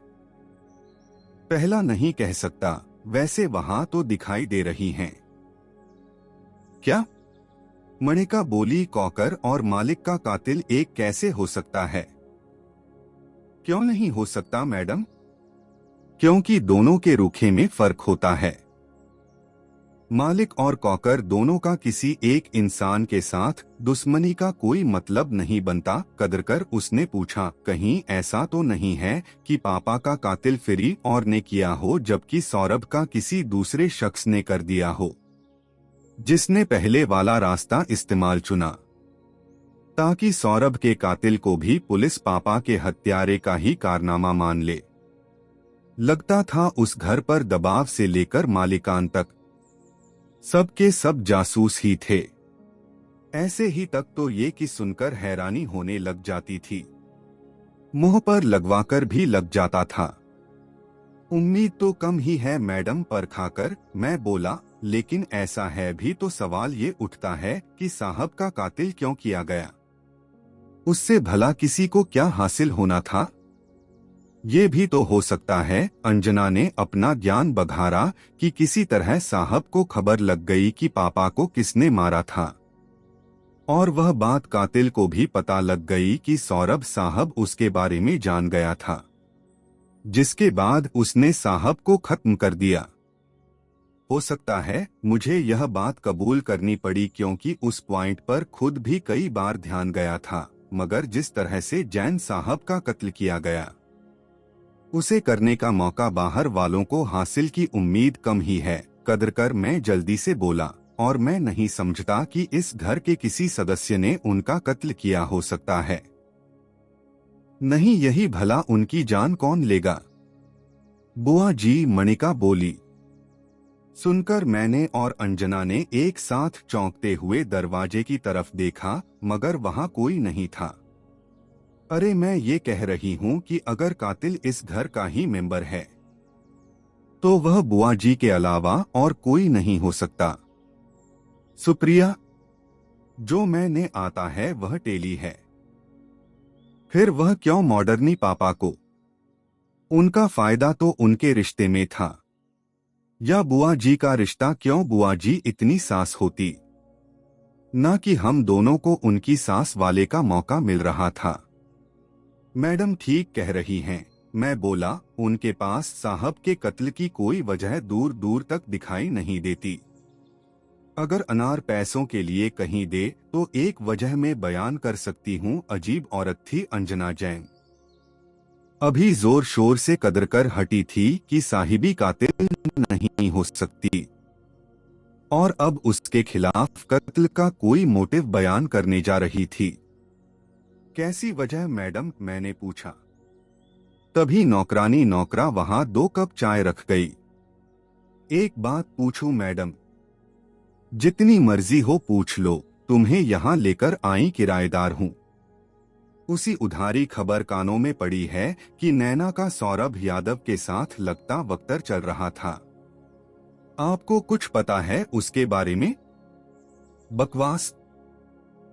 पहला नहीं कह सकता, वैसे वहां तो दिखाई दे रही हैं। क्या? मणिका बोली, कॉकर और मालिक का कातिल एक कैसे हो सकता है? क्यों नहीं हो सकता मैडम? क्योंकि दोनों के रुखे में फर्क होता है। मालिक और कॉकर दोनों का किसी एक इंसान के साथ दुश्मनी का कोई मतलब नहीं बनता। कदरकर उसने पूछा, कहीं ऐसा तो नहीं है कि पापा का कातिल फिरी और ने किया हो, जबकि सौरभ का किसी दूसरे शख्स ने कर दिया हो, जिसने पहले वाला रास्ता इस्तेमाल चुना, ताकि सौरभ के कातिल को भी पुलिस पापा के हत्यारे का ही कारनामा मान ले। लगता था उस घर पर दबाव से लेकर मालिकान तक सबके सब जासूस ही थे। ऐसे ही तक तो ये कि सुनकर हैरानी होने लग जाती थी, मुंह पर लगवाकर भी लग जाता था। उम्मीद तो कम ही है मैडम, पर खाकर मैं बोला, लेकिन ऐसा है भी तो सवाल ये उठता है कि साहब का कातिल क्यों किया गया? उससे भला किसी को क्या हासिल होना था? ये भी तो हो सकता है अंजना ने अपना ज्ञान बघारा कि किसी तरह साहब को खबर लग गई कि पापा को किसने मारा था, और वह बात कातिल को भी पता लग गई कि सौरभ साहब उसके बारे में जान गया था, जिसके बाद उसने साहब को खत्म कर दिया। हो सकता है मुझे यह बात कबूल करनी पड़ी, क्योंकि उस पॉइंट पर खुद भी कई बार ध्यान गया था, मगर जिस तरह से जैन साहब का कत्ल किया गया, उसे करने का मौका बाहर वालों को हासिल की उम्मीद कम ही है। कदरकर मैं जल्दी से बोला, और मैं नहीं समझता कि इस घर के किसी सदस्य ने उनका कत्ल किया हो सकता है। नहीं, यही भला उनकी जान कौन लेगा? बुआ जी, मणिका बोली। सुनकर मैंने और अंजना ने एक साथ चौंकते हुए दरवाजे की तरफ देखा, मगर वहां कोई नहीं था। अरे, मैं ये कह रही हूँ कि अगर कातिल इस घर का ही मेंबर है, तो वह बुआ जी के अलावा और कोई नहीं हो सकता। सुप्रिया, जो मैंने आता है वह टेली है, फिर वह क्यों मॉडर्नी पापा को? उनका फायदा तो उनके रिश्ते में था, या बुआ जी का रिश्ता क्यों बुआ जी इतनी सास होती, ना कि हम दोनों को उनकी सास वाले का मौका मिल रहा था। मैडम ठीक कह रही हैं, मैं बोला। उनके पास साहब के कत्ल की कोई वजह दूर दूर तक दिखाई नहीं देती। अगर अनार पैसों के लिए कहीं दे तो एक वजह में बयान कर सकती हूँ, अजीब औरत थी अंजना जैन। अभी जोर शोर से कदरकर हटी थी कि साहिबी कातिल नहीं हो सकती, और अब उसके खिलाफ कत्ल का कोई मोटिव बयान करने जा रही थी। कैसी वजह मैडम? मैंने पूछा। तभी नौकरानी नौकरा वहां 2 कप चाय रख गई। एक बात पूछूं मैडम? जितनी मर्जी हो पूछ लो, तुम्हें यहां लेकर आई किराएदार हूं। उसी उधारी खबर कानों में पड़ी है कि नैना का सौरभ यादव के साथ लगता वक्तर चल रहा था। आपको कुछ पता है उसके बारे में? बकवास,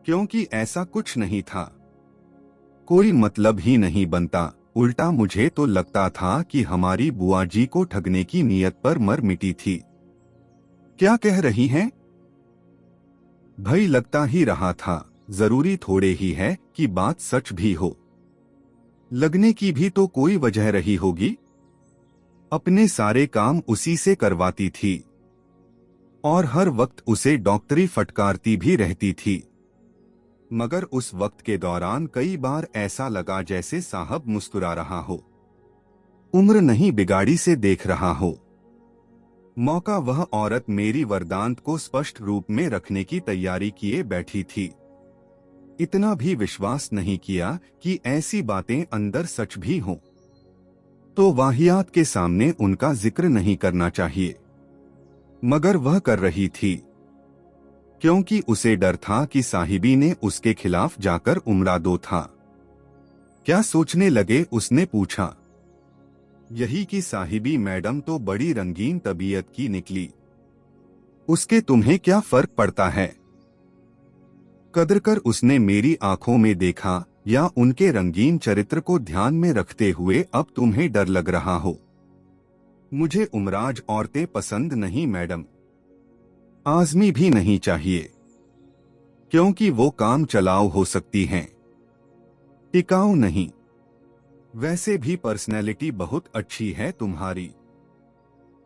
क्योंकि ऐसा कुछ नहीं था। कोई मतलब ही नहीं बनता। उल्टा मुझे तो लगता था कि हमारी बुआ जी को ठगने की नीयत पर मर मिटी थी। क्या कह रही हैं? भई लगता ही रहा था, जरूरी थोड़े ही है कि बात सच भी हो। लगने की भी तो कोई वजह रही होगी। अपने सारे काम उसी से करवाती थी, और हर वक्त उसे डॉक्टरी फटकारती भी रहती थी। मगर उस वक्त के दौरान कई बार ऐसा लगा जैसे साहब मुस्कुरा रहा हो, उम्र नहीं बिगाड़ी से देख रहा हो। मौका वह औरत मेरी वरदांत को स्पष्ट रूप में रखने की तैयारी किए बैठी थी। इतना भी विश्वास नहीं किया कि ऐसी बातें अंदर सच भी हों, तो वाहियात के सामने उनका जिक्र नहीं करना चाहिए। मगर वह कर रही थी, क्योंकि उसे डर था कि साहिबी ने उसके खिलाफ जाकर उमड़ा दो था। क्या सोचने लगे? उसने पूछा। यही कि साहिबी मैडम तो बड़ी रंगीन तबीयत की निकली, उसके तुम्हें क्या फर्क पड़ता है? कदरकर उसने मेरी आंखों में देखा, या उनके रंगीन चरित्र को ध्यान में रखते हुए अब तुम्हें डर लग रहा हो? मुझे उमराज औरतें पसंद नहीं मैडम, आजमी भी नहीं चाहिए, क्योंकि वो काम चलाऊ हो सकती हैं, टिकाऊ नहीं। वैसे भी पर्सनैलिटी बहुत अच्छी है तुम्हारी।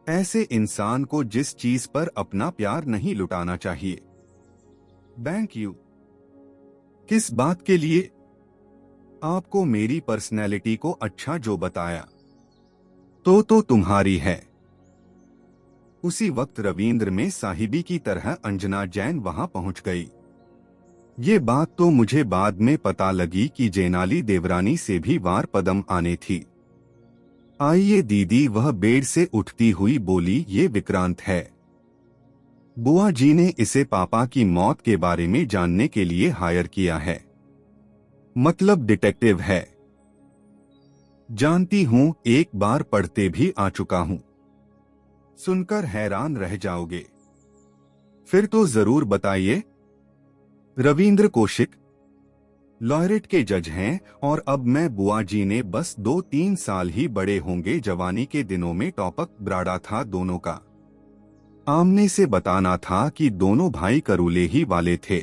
ऐसे इंसान को जिस चीज पर अपना प्यार नहीं लुटाना चाहिए। Bank you. किस बात के लिए? आपको मेरी पर्सनैलिटी को अच्छा जो बताया तो तुम्हारी है। उसी वक्त रविंद्र में साहिबी की तरह अंजना जैन वहां पहुंच गई। ये बात तो मुझे बाद में पता लगी कि जेनाली देवरानी से भी वार पदम आने थी। आइए दीदी, वह बेड से उठती हुई बोली, ये विक्रांत है। बुआ जी ने इसे पापा की मौत के बारे में जानने के लिए हायर किया है। मतलब डिटेक्टिव है। जानती हूं, एक बार पढ़ते भी आ चुका हूं। सुनकर हैरान रह जाओगे। फिर तो जरूर बताइए। रविंद्र कौशिक लॉयरेट के जज हैं और अब मैं बुआ जी ने बस 2-3 साल ही बड़े होंगे। जवानी के दिनों में टॉपक ब्राड़ा था दोनों का। आमने से बताना था कि दोनों भाई करूले ही वाले थे।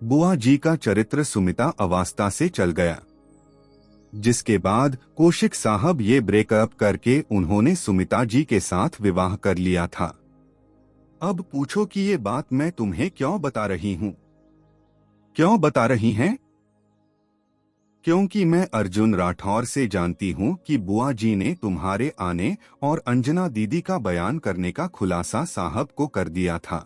बुआ जी का चरित्र सुमिता अवस्था से चल गया, जिसके बाद कौशिक साहब ये ब्रेकअप करके उन्होंने सुमिता जी के साथ विवाह कर लिया था। अब पूछो कि ये बात मैं तुम्हें क्यों बता रही हूं? क्यों बता रही हैं? क्योंकि मैं अर्जुन राठौर से जानती हूं कि बुआ जी ने तुम्हारे आने और अंजना दीदी का बयान करने का खुलासा साहब को कर दिया था।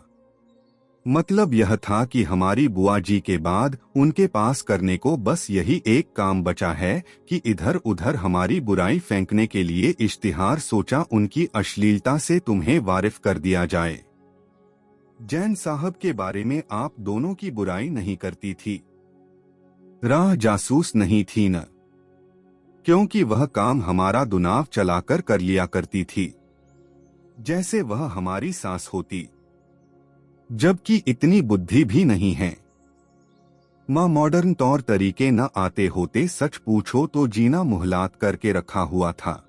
मतलब यह था कि हमारी बुआ जी के बाद उनके पास करने को बस यही एक काम बचा है कि इधर उधर हमारी बुराई फेंकने के लिए इश्तिहार सोचा उनकी अश्लीलता से तुम्हें वारिफ कर दिया जाए। जैन साहब के बारे में आप दोनों की बुराई नहीं करती थी, राह जासूस नहीं थी न, क्योंकि वह काम हमारा दुनाव चलाकर कर लिया करती थी, जैसे वह हमारी सास होती, जबकि इतनी बुद्धि भी नहीं है। माँ मॉडर्न तौर तरीके न आते होते सच पूछो तो जीना मुहलात करके रखा हुआ था।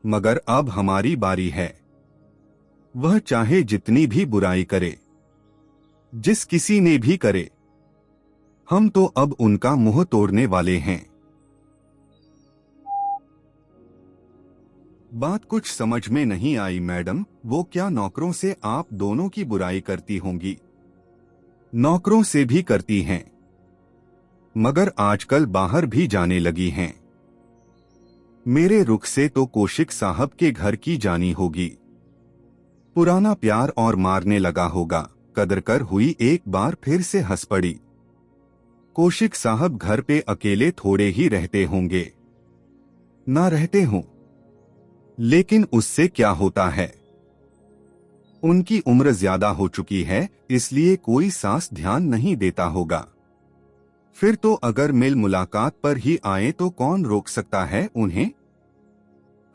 मगर अब हमारी बारी है। वह चाहे जितनी भी बुराई करे, जिस किसी ने भी करे, हम तो अब उनका मुंह तोड़ने वाले हैं। बात कुछ समझ में नहीं आई मैडम। वो क्या नौकरों से आप दोनों की बुराई करती होंगी? नौकरों से भी करती हैं, मगर आजकल बाहर भी जाने लगी हैं। मेरे रुख से तो कौशिक साहब के घर की जानी होगी। पुराना प्यार और मारने लगा होगा। कदर कर हुई एक बार फिर से हंस पड़ी। कौशिक साहब घर पे अकेले थोड़े ही रहते होंगे। ना रहते हों, लेकिन उससे क्या होता है? उनकी उम्र ज्यादा हो चुकी है, इसलिए कोई सास ध्यान नहीं देता होगा। फिर तो अगर मिल मुलाकात पर ही आए तो कौन रोक सकता है उन्हें?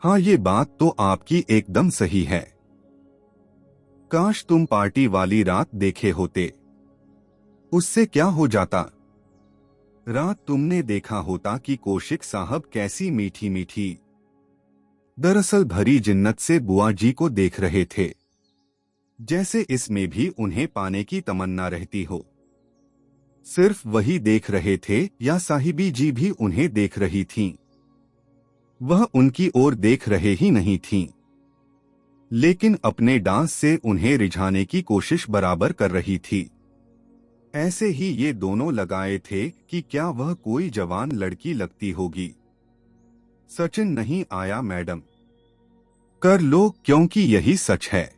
हाँ, ये बात तो आपकी एकदम सही है। काश तुम पार्टी वाली रात देखे होते। उससे क्या हो जाता? रात तुमने देखा होता कि कौशिक साहब कैसी मीठी मीठी, दरअसल भरी जिन्नत से बुआ जी को देख रहे थे, जैसे इसमें भी उन्हें पाने की तमन्ना रहती हो। सिर्फ वही देख रहे थे या साहिबी जी भी उन्हें देख रही थीं? वह उनकी ओर देख रहे ही नहीं थीं, लेकिन अपने डांस से उन्हें रिझाने की कोशिश बराबर कर रही थी। ऐसे ही ये दोनों लगाए थे कि क्या वह कोई जवान लड़की लगती होगी। सचिन नहीं आया मैडम? कर लो, क्योंकि यही सच है।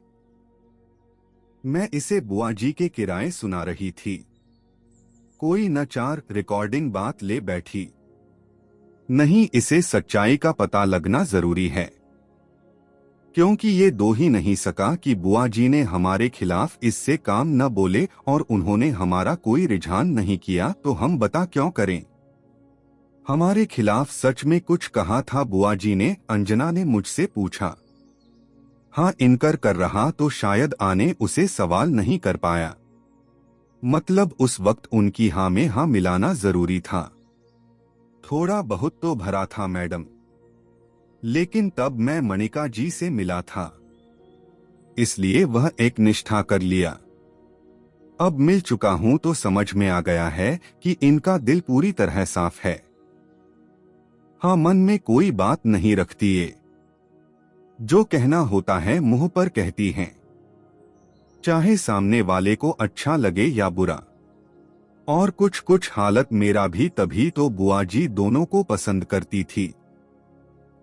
मैं इसे बुआ जी के किराए सुना रही थी। कोई न चार रिकॉर्डिंग बात ले बैठी। नहीं, इसे सच्चाई का पता लगना जरूरी है, क्योंकि ये दो ही नहीं सका कि बुआ जी ने हमारे खिलाफ इससे काम न बोले और उन्होंने हमारा कोई रुझान नहीं किया तो हम बता क्यों करें। हमारे खिलाफ सच में कुछ कहा था बुआ जी ने? अंजना ने मुझसे पूछा। हाँ, इनकार कर रहा तो शायद आने उसे सवाल नहीं कर पाया। मतलब उस वक्त उनकी हाँ में हाँ मिलाना जरूरी था। थोड़ा बहुत तो भरा था मैडम, लेकिन तब मैं मणिका जी से मिला था, इसलिए वह एक निष्ठा कर लिया। अब मिल चुका हूं तो समझ में आ गया है कि इनका दिल पूरी तरह साफ है। हाँ, मन में कोई बात नहीं रखती ये। जो कहना होता है मुंह पर कहती हैं, चाहे सामने वाले को अच्छा लगे या बुरा। और कुछ कुछ हालत मेरा भी तभी तो बुआ जी दोनों को पसंद करती थी।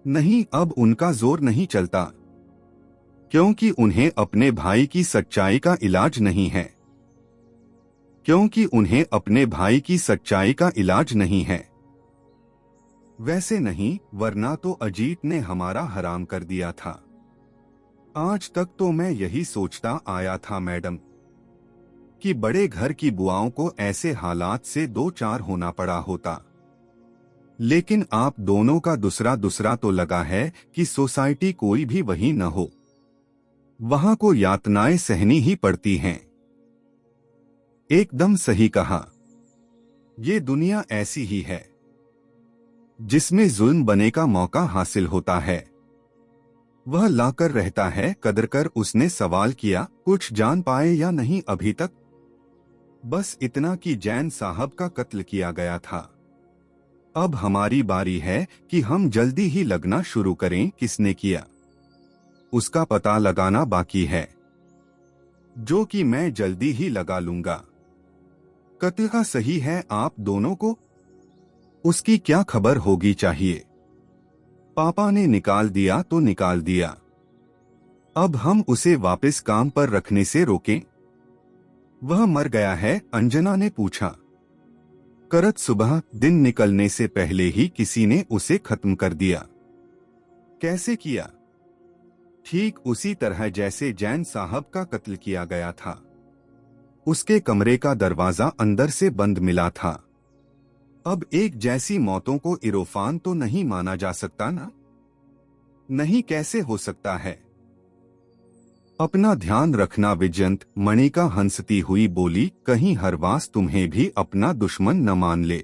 नहीं, अब उनका जोर नहीं चलता, क्योंकि उन्हें अपने भाई की सच्चाई का इलाज नहीं है। क्योंकि उन्हें अपने भाई की सच्चाई का इलाज नहीं है। वैसे नहीं, वरना तो अजीत ने हमारा हराम कर दिया था। आज तक तो मैं यही सोचता आया था मैडम, कि बड़े घर की बुआओं को ऐसे हालात से दो चार होना पड़ा होता। लेकिन आप दोनों का दूसरा दूसरा तो लगा है कि सोसाइटी कोई भी वही न हो, वहां को यातनाएं सहनी ही पड़ती हैं। एकदम सही कहा। ये दुनिया ऐसी ही है, जिसमें जुल्म बने का मौका हासिल होता है, वह लाकर रहता है कदर कर। उसने सवाल किया, कुछ जान पाए या नहीं अभी तक? बस इतना कि जैन साहब का कत्ल किया गया था। अब हमारी बारी है कि हम जल्दी ही लगना शुरू करें। किसने किया उसका पता लगाना बाकी है, जो कि मैं जल्दी ही लगा लूंगा। कत्ल का सही है आप दोनों को, उसकी क्या खबर होगी चाहिए। पापा ने निकाल दिया तो निकाल दिया, अब हम उसे वापस काम पर रखने से रोकें? वह मर गया है? अंजना ने पूछा। करत सुबह दिन निकलने से पहले ही किसी ने उसे खत्म कर दिया। कैसे किया? ठीक उसी तरह जैसे जैन साहब का कत्ल किया गया था। उसके कमरे का दरवाजा अंदर से बंद मिला था। अब एक जैसी मौतों को इरोफान तो नहीं माना जा सकता ना? नहीं, कैसे हो सकता है? अपना ध्यान रखना विजयंत, मणिका हंसती हुई बोली। कहीं हरवास तुम्हें भी अपना दुश्मन न मान ले,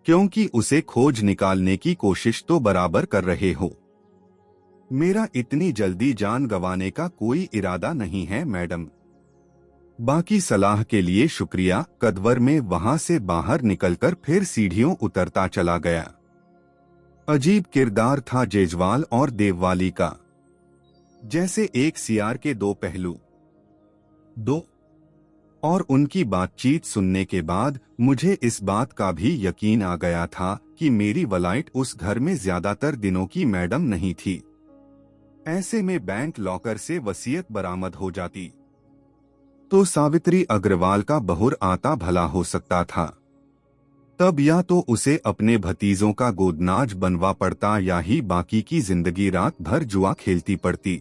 क्योंकि उसे खोज निकालने की कोशिश तो बराबर कर रहे हो। मेरा इतनी जल्दी जान गंवाने का कोई इरादा नहीं है मैडम। बाकी सलाह के लिए शुक्रिया। कदवर में वहां से बाहर निकलकर फिर सीढ़ियों उतरता चला गया। अजीब किरदार था जेजवाल और देववाली का, जैसे एक सियार के दो पहलू। और उनकी बातचीत सुनने के बाद मुझे इस बात का भी यकीन आ गया था कि मेरी वलाइट उस घर में ज्यादातर दिनों की मैडम नहीं थी। ऐसे में बैंक लॉकर से वसीयत बरामद हो जाती तो सावित्री अग्रवाल का बहुर आता भला हो सकता था। तब या तो उसे अपने भतीजों का गोदनाज बनवा पड़ता या ही बाकी की जिंदगी रात भर जुआ खेलती पड़ती।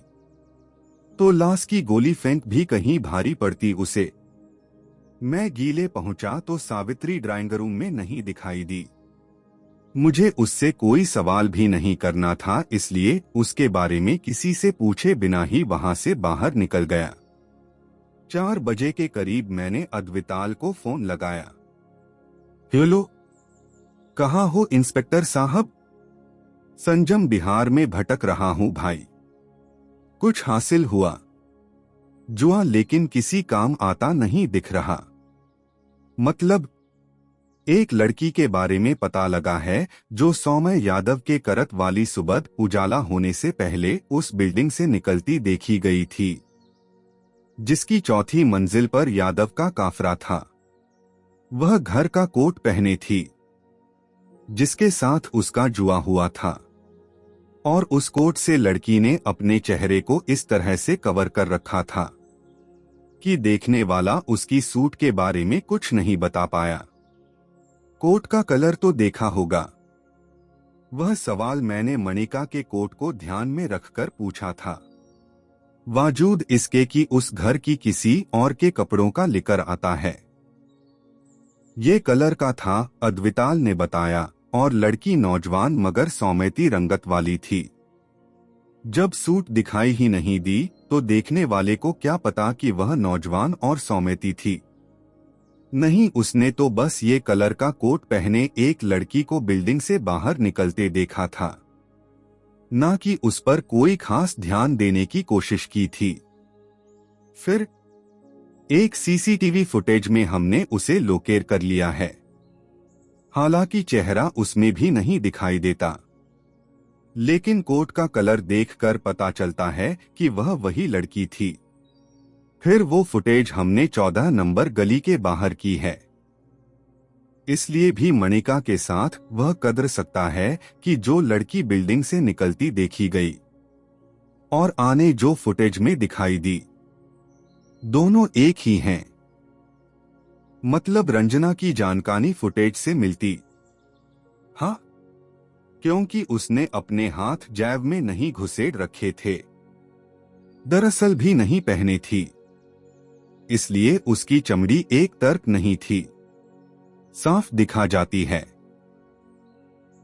तो लाश की गोली फेंक भी कहीं भारी पड़ती उसे। मैं गीले पहुंचा तो सावित्री ड्राइंग रूम में नहीं दिखाई दी। मुझे उससे कोई सवाल भी नहीं करना था, इसलिए उसके बारे में किसी से पूछे बिना ही वहां से बाहर निकल गया। 4 बजे के करीब मैंने अद्विताल को फोन लगाया। हेलो, कहाँ हो इंस्पेक्टर साहब? संजम बिहार में भटक रहा हूँ भाई। कुछ हासिल हुआ? जुआ, लेकिन किसी काम आता नहीं दिख रहा। मतलब? एक लड़की के बारे में पता लगा है जो सौम्य यादव के करत वाली सुबह उजाला होने से पहले उस बिल्डिंग से निकलती देखी गई थी, जिसकी चौथी मंजिल पर यादव का काफरा था। वह घर का कोट पहने थी, जिसके साथ उसका जुआ हुआ था, और उस कोट से लड़की ने अपने चेहरे को इस तरह से कवर कर रखा था कि देखने वाला उसकी सूट के बारे में कुछ नहीं बता पाया। कोट का कलर तो देखा होगा। वह सवाल मैंने मणिका के कोट को ध्यान में रखकर पूछा था, वाजूद इसके कि उस घर की किसी और के कपड़ों का लिकर आता है। ये कलर का था, अद्विताल ने बताया, और लड़की नौजवान मगर सौम्यती रंगत वाली थी। जब सूट दिखाई ही नहीं दी तो देखने वाले को क्या पता कि वह नौजवान और सौम्यती थी। नहीं, उसने तो बस ये कलर का कोट पहने एक लड़की को बिल्डिंग से बाहर निकलते देखा था, ना कि उस पर कोई खास ध्यान देने की कोशिश की थी। फिर एक सीसीटीवी फुटेज में हमने उसे लोकेट कर लिया है, हालांकि चेहरा उसमें भी नहीं दिखाई देता। लेकिन कोट का कलर देखकर पता चलता है कि वह वही लड़की थी। फिर वो फुटेज हमने 14 नंबर गली के बाहर की है, इसलिए भी मणिका के साथ वह कदर सकता है कि जो लड़की बिल्डिंग से निकलती देखी गई और आने जो फुटेज में दिखाई दी, दोनों एक ही हैं। मतलब रंजना की जानकारी फुटेज से मिलती। हाँ, क्योंकि उसने अपने हाथ जैब में नहीं घुसेड़ रखे थे, दरअसल भी नहीं पहने थी, इसलिए उसकी चमड़ी एक तर्क नहीं थी, साफ दिखा जाती है।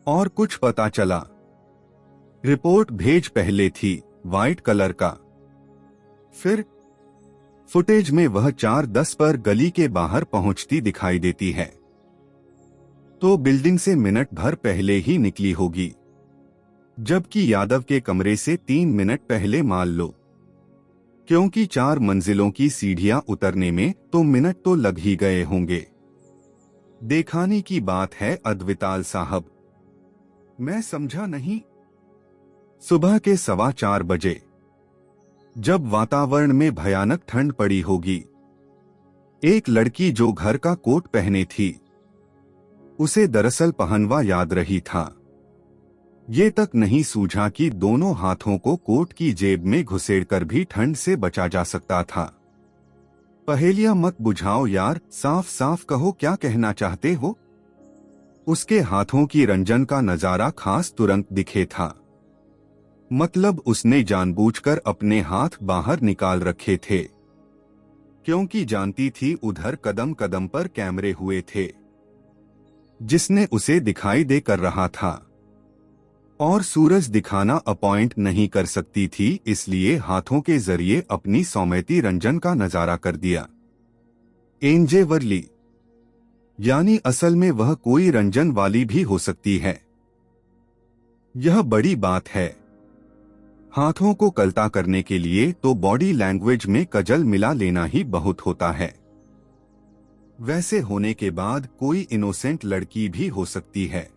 और कुछ पता चला, रिपोर्ट भेज पहले थी वाइट कलर का। फिर फुटेज में वह 4:10 पर गली के बाहर पहुंचती दिखाई देती है, तो बिल्डिंग से मिनट भर पहले ही निकली होगी, जबकि यादव के कमरे से 3 मिनट पहले मान लो, क्योंकि 4 मंजिलों की सीढ़ियां उतरने में तो मिनट तो लग ही गए होंगे। देखाने की बात है अद्विताल साहब, मैं समझा नहीं। सुबह के 4:15 बजे, जब वातावरण में भयानक ठंड पड़ी होगी, एक लड़की जो घर का कोट पहने थी, उसे दरअसल पहनवा याद रही था। ये तक नहीं सूझा कि दोनों हाथों को कोट की जेब में घुसेड़कर भी ठंड से बचा जा सकता था। पहेलियां मत बुझाओ यार, साफ साफ कहो क्या कहना चाहते हो। उसके हाथों की रंजन का नजारा खास तुरंत दिखे था, मतलब उसने जानबूझकर अपने हाथ बाहर निकाल रखे थे, क्योंकि जानती थी उधर कदम कदम पर कैमरे हुए थे, जिसने उसे दिखाई दे कर रहा था, और सूरज दिखाना अपॉइंट नहीं कर सकती थी, इसलिए हाथों के जरिए अपनी सौम्यती रंजन का नजारा कर दिया। एंजे वर्ली, यानी असल में वह कोई रंजन वाली भी हो सकती है। यह बड़ी बात है। हाथों को कलता करने के लिए तो बॉडी लैंग्वेज में कजल मिला लेना ही बहुत होता है। वैसे होने के बाद कोई इनोसेंट लड़की भी हो सकती है,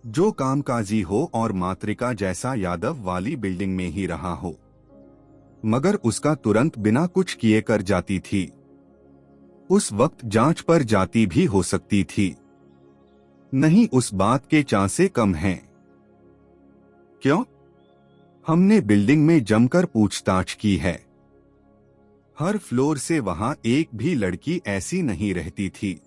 जो कामकाजी हो और मातृका जैसा यादव वाली बिल्डिंग में ही रहा हो, मगर उसका तुरंत बिना कुछ किए कर जाती थी। उस वक्त जांच पर जाती भी हो सकती थी, नहीं उस बात के चांसे कम हैं। क्यों? हमने बिल्डिंग में जमकर पूछताछ की है। हर फ्लोर से वहां एक भी लड़की ऐसी नहीं रहती थी।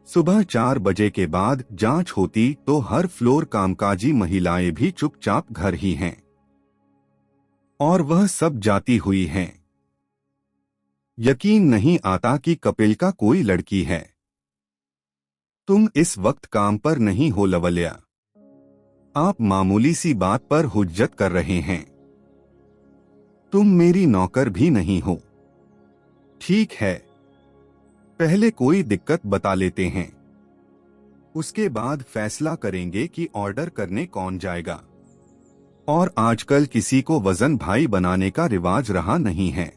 सुबह 4 बजे के बाद जांच होती तो हर फ्लोर कामकाजी महिलाएं भी चुपचाप घर ही हैं, और वह सब जाती हुई हैं। यकीन नहीं आता कि कपिल का कोई लड़की है। तुम इस वक्त काम पर नहीं हो लवल्या, आप मामूली सी बात पर हुज्जत कर रहे हैं। तुम मेरी नौकर भी नहीं हो। ठीक है, पहले कोई दिक्कत बता लेते हैं, उसके बाद फैसला करेंगे कि ऑर्डर करने कौन जाएगा। और आजकल किसी को वजन भाई बनाने का रिवाज रहा नहीं है,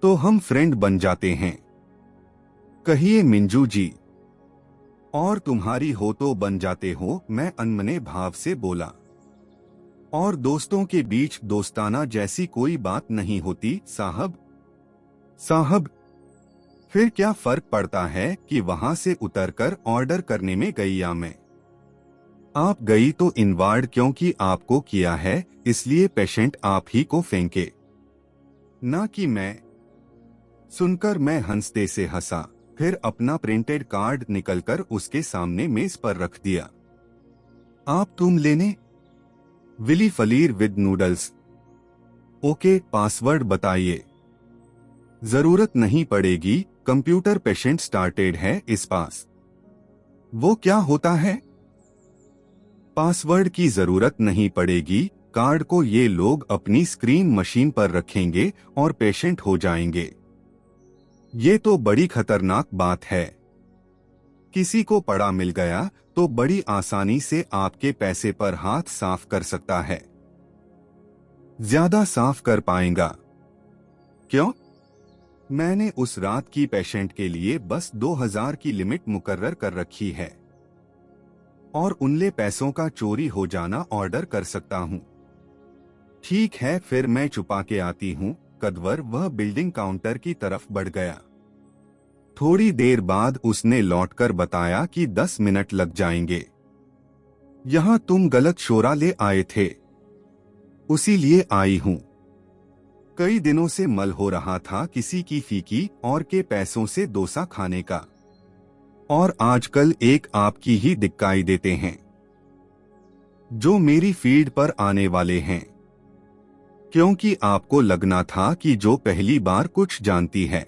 तो हम फ्रेंड बन जाते हैं। कहिए मिंजू जी। और तुम्हारी हो तो बन जाते हो, मैं अनमने भाव से बोला। और दोस्तों के बीच दोस्ताना जैसी कोई बात नहीं होती साहब। साहब, फिर क्या फर्क पड़ता है कि वहां से उतरकर ऑर्डर करने में गई या मैं? आप गई तो इनवार्ड, क्योंकि आपको किया है इसलिए पेशेंट आप ही को फेंके, ना कि मैं। सुनकर मैं हंसते से हंसा, फिर अपना प्रिंटेड कार्ड निकलकर उसके सामने मेज पर रख दिया। आप तुम लेने? विली फलीर विद नूडल्स। ओके, पासवर्ड बताइए। जरूरत नहीं पड़ेगी, कंप्यूटर पेशेंट स्टार्टेड है इस पास। वो क्या होता है? पासवर्ड की जरूरत नहीं पड़ेगी, कार्ड को ये लोग अपनी स्क्रीन मशीन पर रखेंगे और पेशेंट हो जाएंगे। ये तो बड़ी खतरनाक बात है। किसी को पड़ा मिल गया तो बड़ी आसानी से आपके पैसे पर हाथ साफ कर सकता है। ज्यादा साफ कर पाएगा। क्यों? मैंने उस रात की पेशेंट के लिए बस 2000 की लिमिट मुकर्रर कर रखी है। और उनले पैसों का चोरी हो जाना ऑर्डर कर सकता हूँ। ठीक है, फिर मैं छुपा के आती हूँ। कद्वर वह बिल्डिंग काउंटर की तरफ बढ़ गया। थोड़ी देर बाद उसने लौटकर बताया कि 10 मिनट लग जाएंगे। यहाँ तुम गलत शोरा ले आए थे, उसी लिए आई हूँ। कई दिनों से मल हो रहा था किसी की फीकी और के पैसों से डोसा खाने का, और आजकल एक आपकी ही दिक्कत देते हैं जो मेरी फील्ड पर आने वाले हैं, क्योंकि आपको लगना था कि जो पहली बार कुछ जानती है।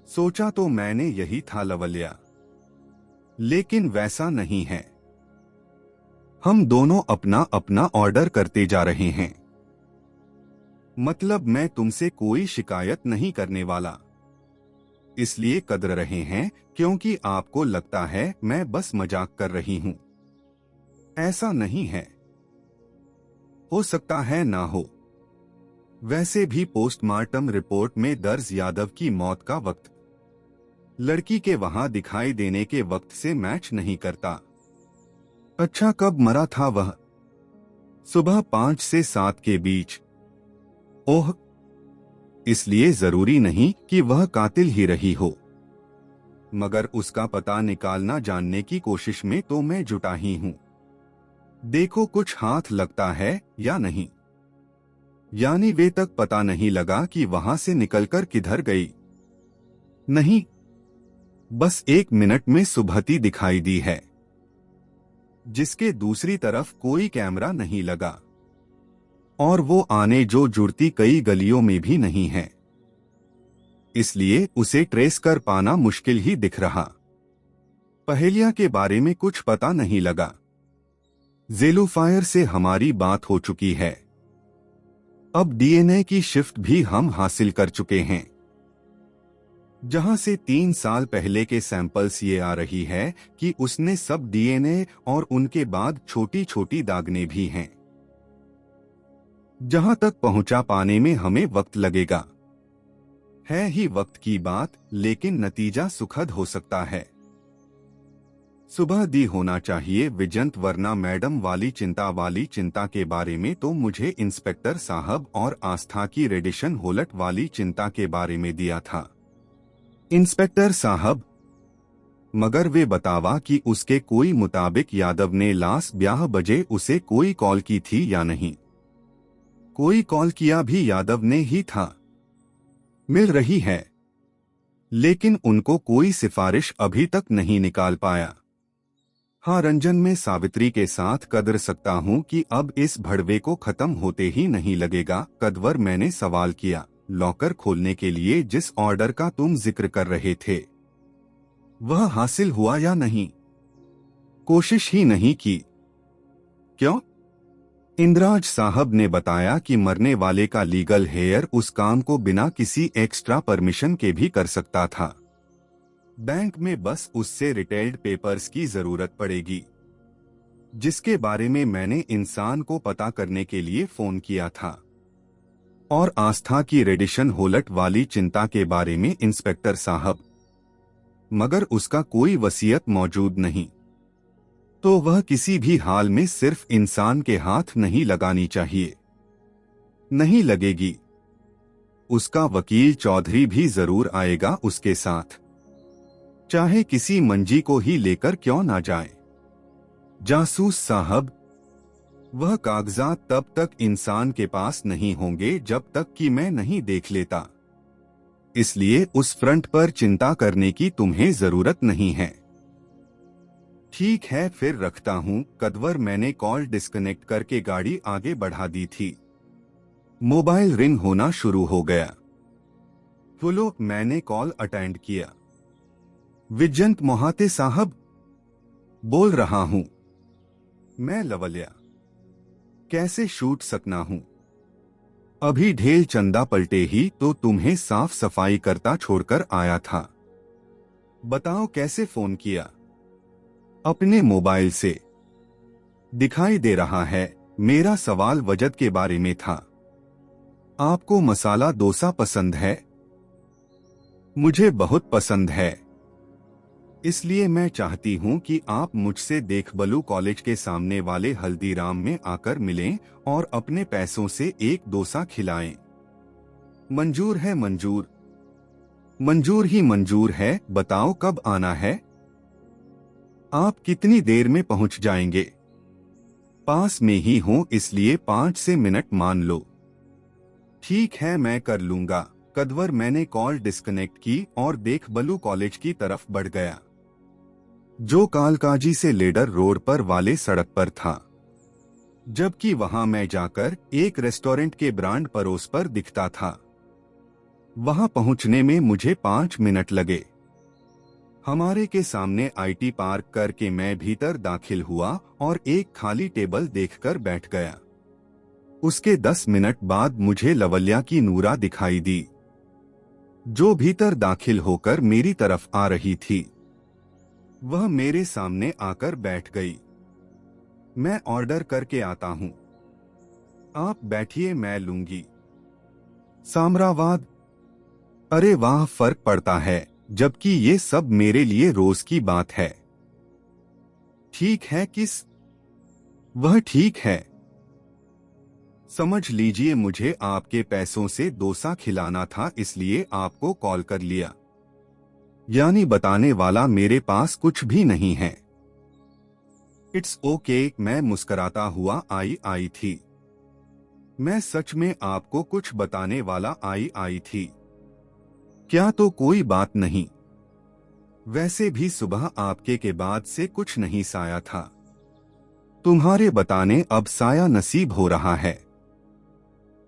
सोचा तो मैंने यही था लवल्या, लेकिन वैसा नहीं है। हम दोनों अपना अपना ऑर्डर करते जा रहे हैं। मतलब मैं तुमसे कोई शिकायत नहीं करने वाला, इसलिए कदर रहे हैं क्योंकि आपको लगता है मैं बस मजाक कर रही हूं। ऐसा नहीं है, हो सकता है ना हो। वैसे भी पोस्टमार्टम रिपोर्ट में दर्ज यादव की मौत का वक्त लड़की के वहां दिखाई देने के वक्त से मैच नहीं करता। अच्छा, कब मरा था वह? सुबह 5 से 7 के बीच। ओह, इसलिए जरूरी नहीं कि वह कातिल ही रही हो, मगर उसका पता निकालना जानने की कोशिश में तो मैं जुटा ही हूं। देखो कुछ हाथ लगता है या नहीं। यानी वे तक पता नहीं लगा कि वहां से निकलकर किधर गई? नहीं, बस 1 मिनट में सुबहती दिखाई दी है, जिसके दूसरी तरफ कोई कैमरा नहीं लगा, और वो आने जो जुड़ती कई गलियों में भी नहीं है, इसलिए उसे ट्रेस कर पाना मुश्किल ही दिख रहा। पहेलिया के बारे में कुछ पता नहीं लगा। ज़ेलुफायर से हमारी बात हो चुकी है। अब डीएनए की शिफ्ट भी हम हासिल कर चुके हैं, जहां से 3 साल पहले के सैंपल्स ये आ रही है कि उसने सब डीएनए, और उनके बाद छोटी छोटी दागने भी हैं। जहां तक पहुंचा पाने में हमें वक्त लगेगा। है ही वक्त की बात, लेकिन नतीजा सुखद हो सकता है। सुबह दी होना चाहिए विजंत, वरना मैडम वाली चिंता के बारे में तो मुझे इंस्पेक्टर साहब और आस्था की रेडिशन होलट वाली चिंता के बारे में दिया था। इंस्पेक्टर साहब, मगर वे बतावा कि उसके कोई मुताबिक यादव ने लास्ट 12 बजे उसे कोई कॉल की थी या नहीं? कोई कॉल किया भी यादव ने ही था। मिल रही है, लेकिन उनको कोई सिफारिश अभी तक नहीं निकाल पाया। हाँ, रंजन में सावित्री के साथ कदर सकता हूँ कि अब इस भड़वे को खत्म होते ही नहीं लगेगा। कदवर, मैंने सवाल किया, लॉकर खोलने के लिए जिस ऑर्डर का तुम जिक्र कर रहे थे, वह हासिल हुआ या नहीं? कोशिश ही नहीं की। क्यों? इंद्राज साहब ने बताया कि मरने वाले का लीगल हेयर उस काम को बिना किसी एक्स्ट्रा परमिशन के भी कर सकता था। बैंक में बस उससे रिटेल्ड पेपर्स की जरूरत पड़ेगी, जिसके बारे में मैंने इंसान को पता करने के लिए फोन किया था। और आस्था की रेडिशन होलट वाली चिंता के बारे में इंस्पेक्टर साहब, मगर उसका कोई वसीयत मौजूद नहीं, तो वह किसी भी हाल में सिर्फ इंसान के हाथ नहीं लगानी चाहिए। नहीं लगेगी। उसका वकील चौधरी भी जरूर आएगा उसके साथ, चाहे किसी मंजी को ही लेकर क्यों ना जाए। जासूस साहब, वह कागजात तब तक इंसान के पास नहीं होंगे जब तक कि मैं नहीं देख लेता, इसलिए उस फ्रंट पर चिंता करने की तुम्हें जरूरत नहीं है। ठीक है, फिर रखता हूँ। कदवर, मैंने कॉल डिस्कनेक्ट करके गाड़ी आगे बढ़ा दी थी। मोबाइल रिंग होना शुरू हो गया। बोलो, मैंने कॉल अटेंड किया। विजंत मोहाते साहब बोल रहा हूं। मैं लवल्या। कैसे शूट सकना हूं? अभी ढेल चंदा पलटे ही तो तुम्हें साफ सफाई करता छोड़कर आया था। बताओ कैसे फोन किया? अपने मोबाइल से। दिखाई दे रहा है। मेरा सवाल वजद के बारे में था। आपको मसाला डोसा पसंद है? मुझे बहुत पसंद है। इसलिए मैं चाहती हूँ कि आप मुझसे देखबलू कॉलेज के सामने वाले हल्दीराम में आकर मिलें और अपने पैसों से एक डोसा खिलाएं। मंजूर है मंजूर। मंजूर ही मंजूर है। बताओ कब आना है? आप कितनी देर में पहुंच जाएंगे? पास में ही हूं, इसलिए 5 से मिनट मान लो। ठीक है, मैं कर लूंगा। कदवर मैंने कॉल डिस्कनेक्ट की और देखबलू कॉलेज की तरफ बढ़ गया, जो कालकाजी से लेडर रोड पर वाले सड़क पर था। जबकि वहां मैं जाकर एक रेस्टोरेंट के ब्रांड पड़ोस पर दिखता था। वहां पहुंचने में मुझे 5 मिनट लगे। हमारे के सामने आईटी पार्क करके मैं भीतर दाखिल हुआ और एक खाली टेबल देखकर बैठ गया। उसके 10 मिनट बाद मुझे लवल्या की नूरा दिखाई दी, जो भीतर दाखिल होकर मेरी तरफ आ रही थी। वह मेरे सामने आकर बैठ गई। मैं ऑर्डर करके आता हूं, आप बैठिए, मैं लूंगी। साम्रावाद। अरे वाह, फर्क पड़ता है, जबकि ये सब मेरे लिए रोज की बात है। ठीक है किस? वह ठीक है। समझ लीजिए, मुझे आपके पैसों से डोसा खिलाना था, इसलिए आपको कॉल कर लिया। यानी बताने वाला मेरे पास कुछ भी नहीं है। इट्स ओके, मैं मुस्कराता हुआ आई थी। मैं सच में आपको कुछ बताने वाला आई थी। क्या? तो कोई बात नहीं। वैसे भी सुबह आपके के बाद से कुछ नहीं साया था। तुम्हारे बताने अब साया नसीब हो रहा है।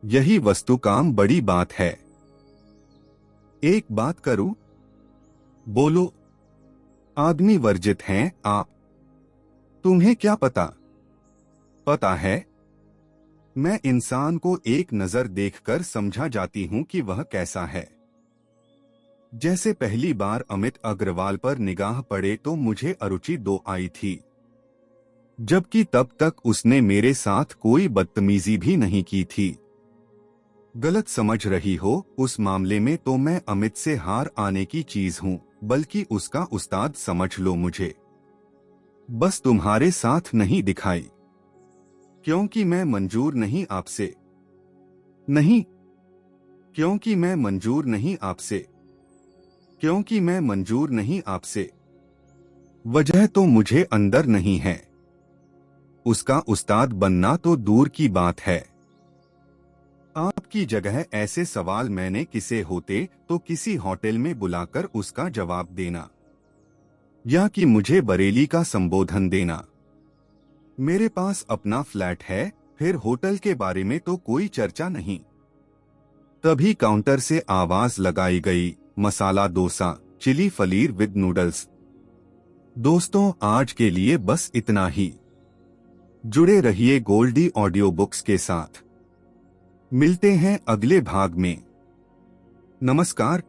यही वस्तु काम बड़ी बात है। एक बात करूं? बोलो। आदमी वर्जित हैं आप। तुम्हें क्या पता? पता है। मैं इंसान को एक नजर देखकर समझा जाती हूं कि वह कैसा है। जैसे पहली बार अमित अग्रवाल पर निगाह पड़े तो मुझे अरुचि दो आई थी, जबकि तब तक उसने मेरे साथ कोई बदतमीजी भी नहीं की थी। गलत समझ रही हो, उस मामले में तो मैं अमित से हार आने की चीज हूं, बल्कि उसका उस्ताद समझ लो मुझे। बस तुम्हारे साथ नहीं दिखाई, क्योंकि मैं मंजूर नहीं आपसे। नहीं, क्योंकि मैं मंजूर नहीं आपसे। क्योंकि मैं मंजूर नहीं आपसे। वजह तो मुझे अंदर नहीं है। उसका उस्ताद बनना तो दूर की बात है। आपकी जगह ऐसे सवाल मैंने किसे होते तो किसी होटल में बुलाकर उसका जवाब देना, या कि मुझे बरेली का संबोधन देना। मेरे पास अपना फ्लैट है, फिर होटल के बारे में तो कोई चर्चा नहीं। तभी काउंटर से आवाज लगाई गई, masala dosa, chilli paneer with noodles. दोस्तों, आज के लिए बस इतना ही। जुड़े रहिए गोल्डी ऑडियो बुक्स के साथ। मिलते हैं अगले भाग में। नमस्कार।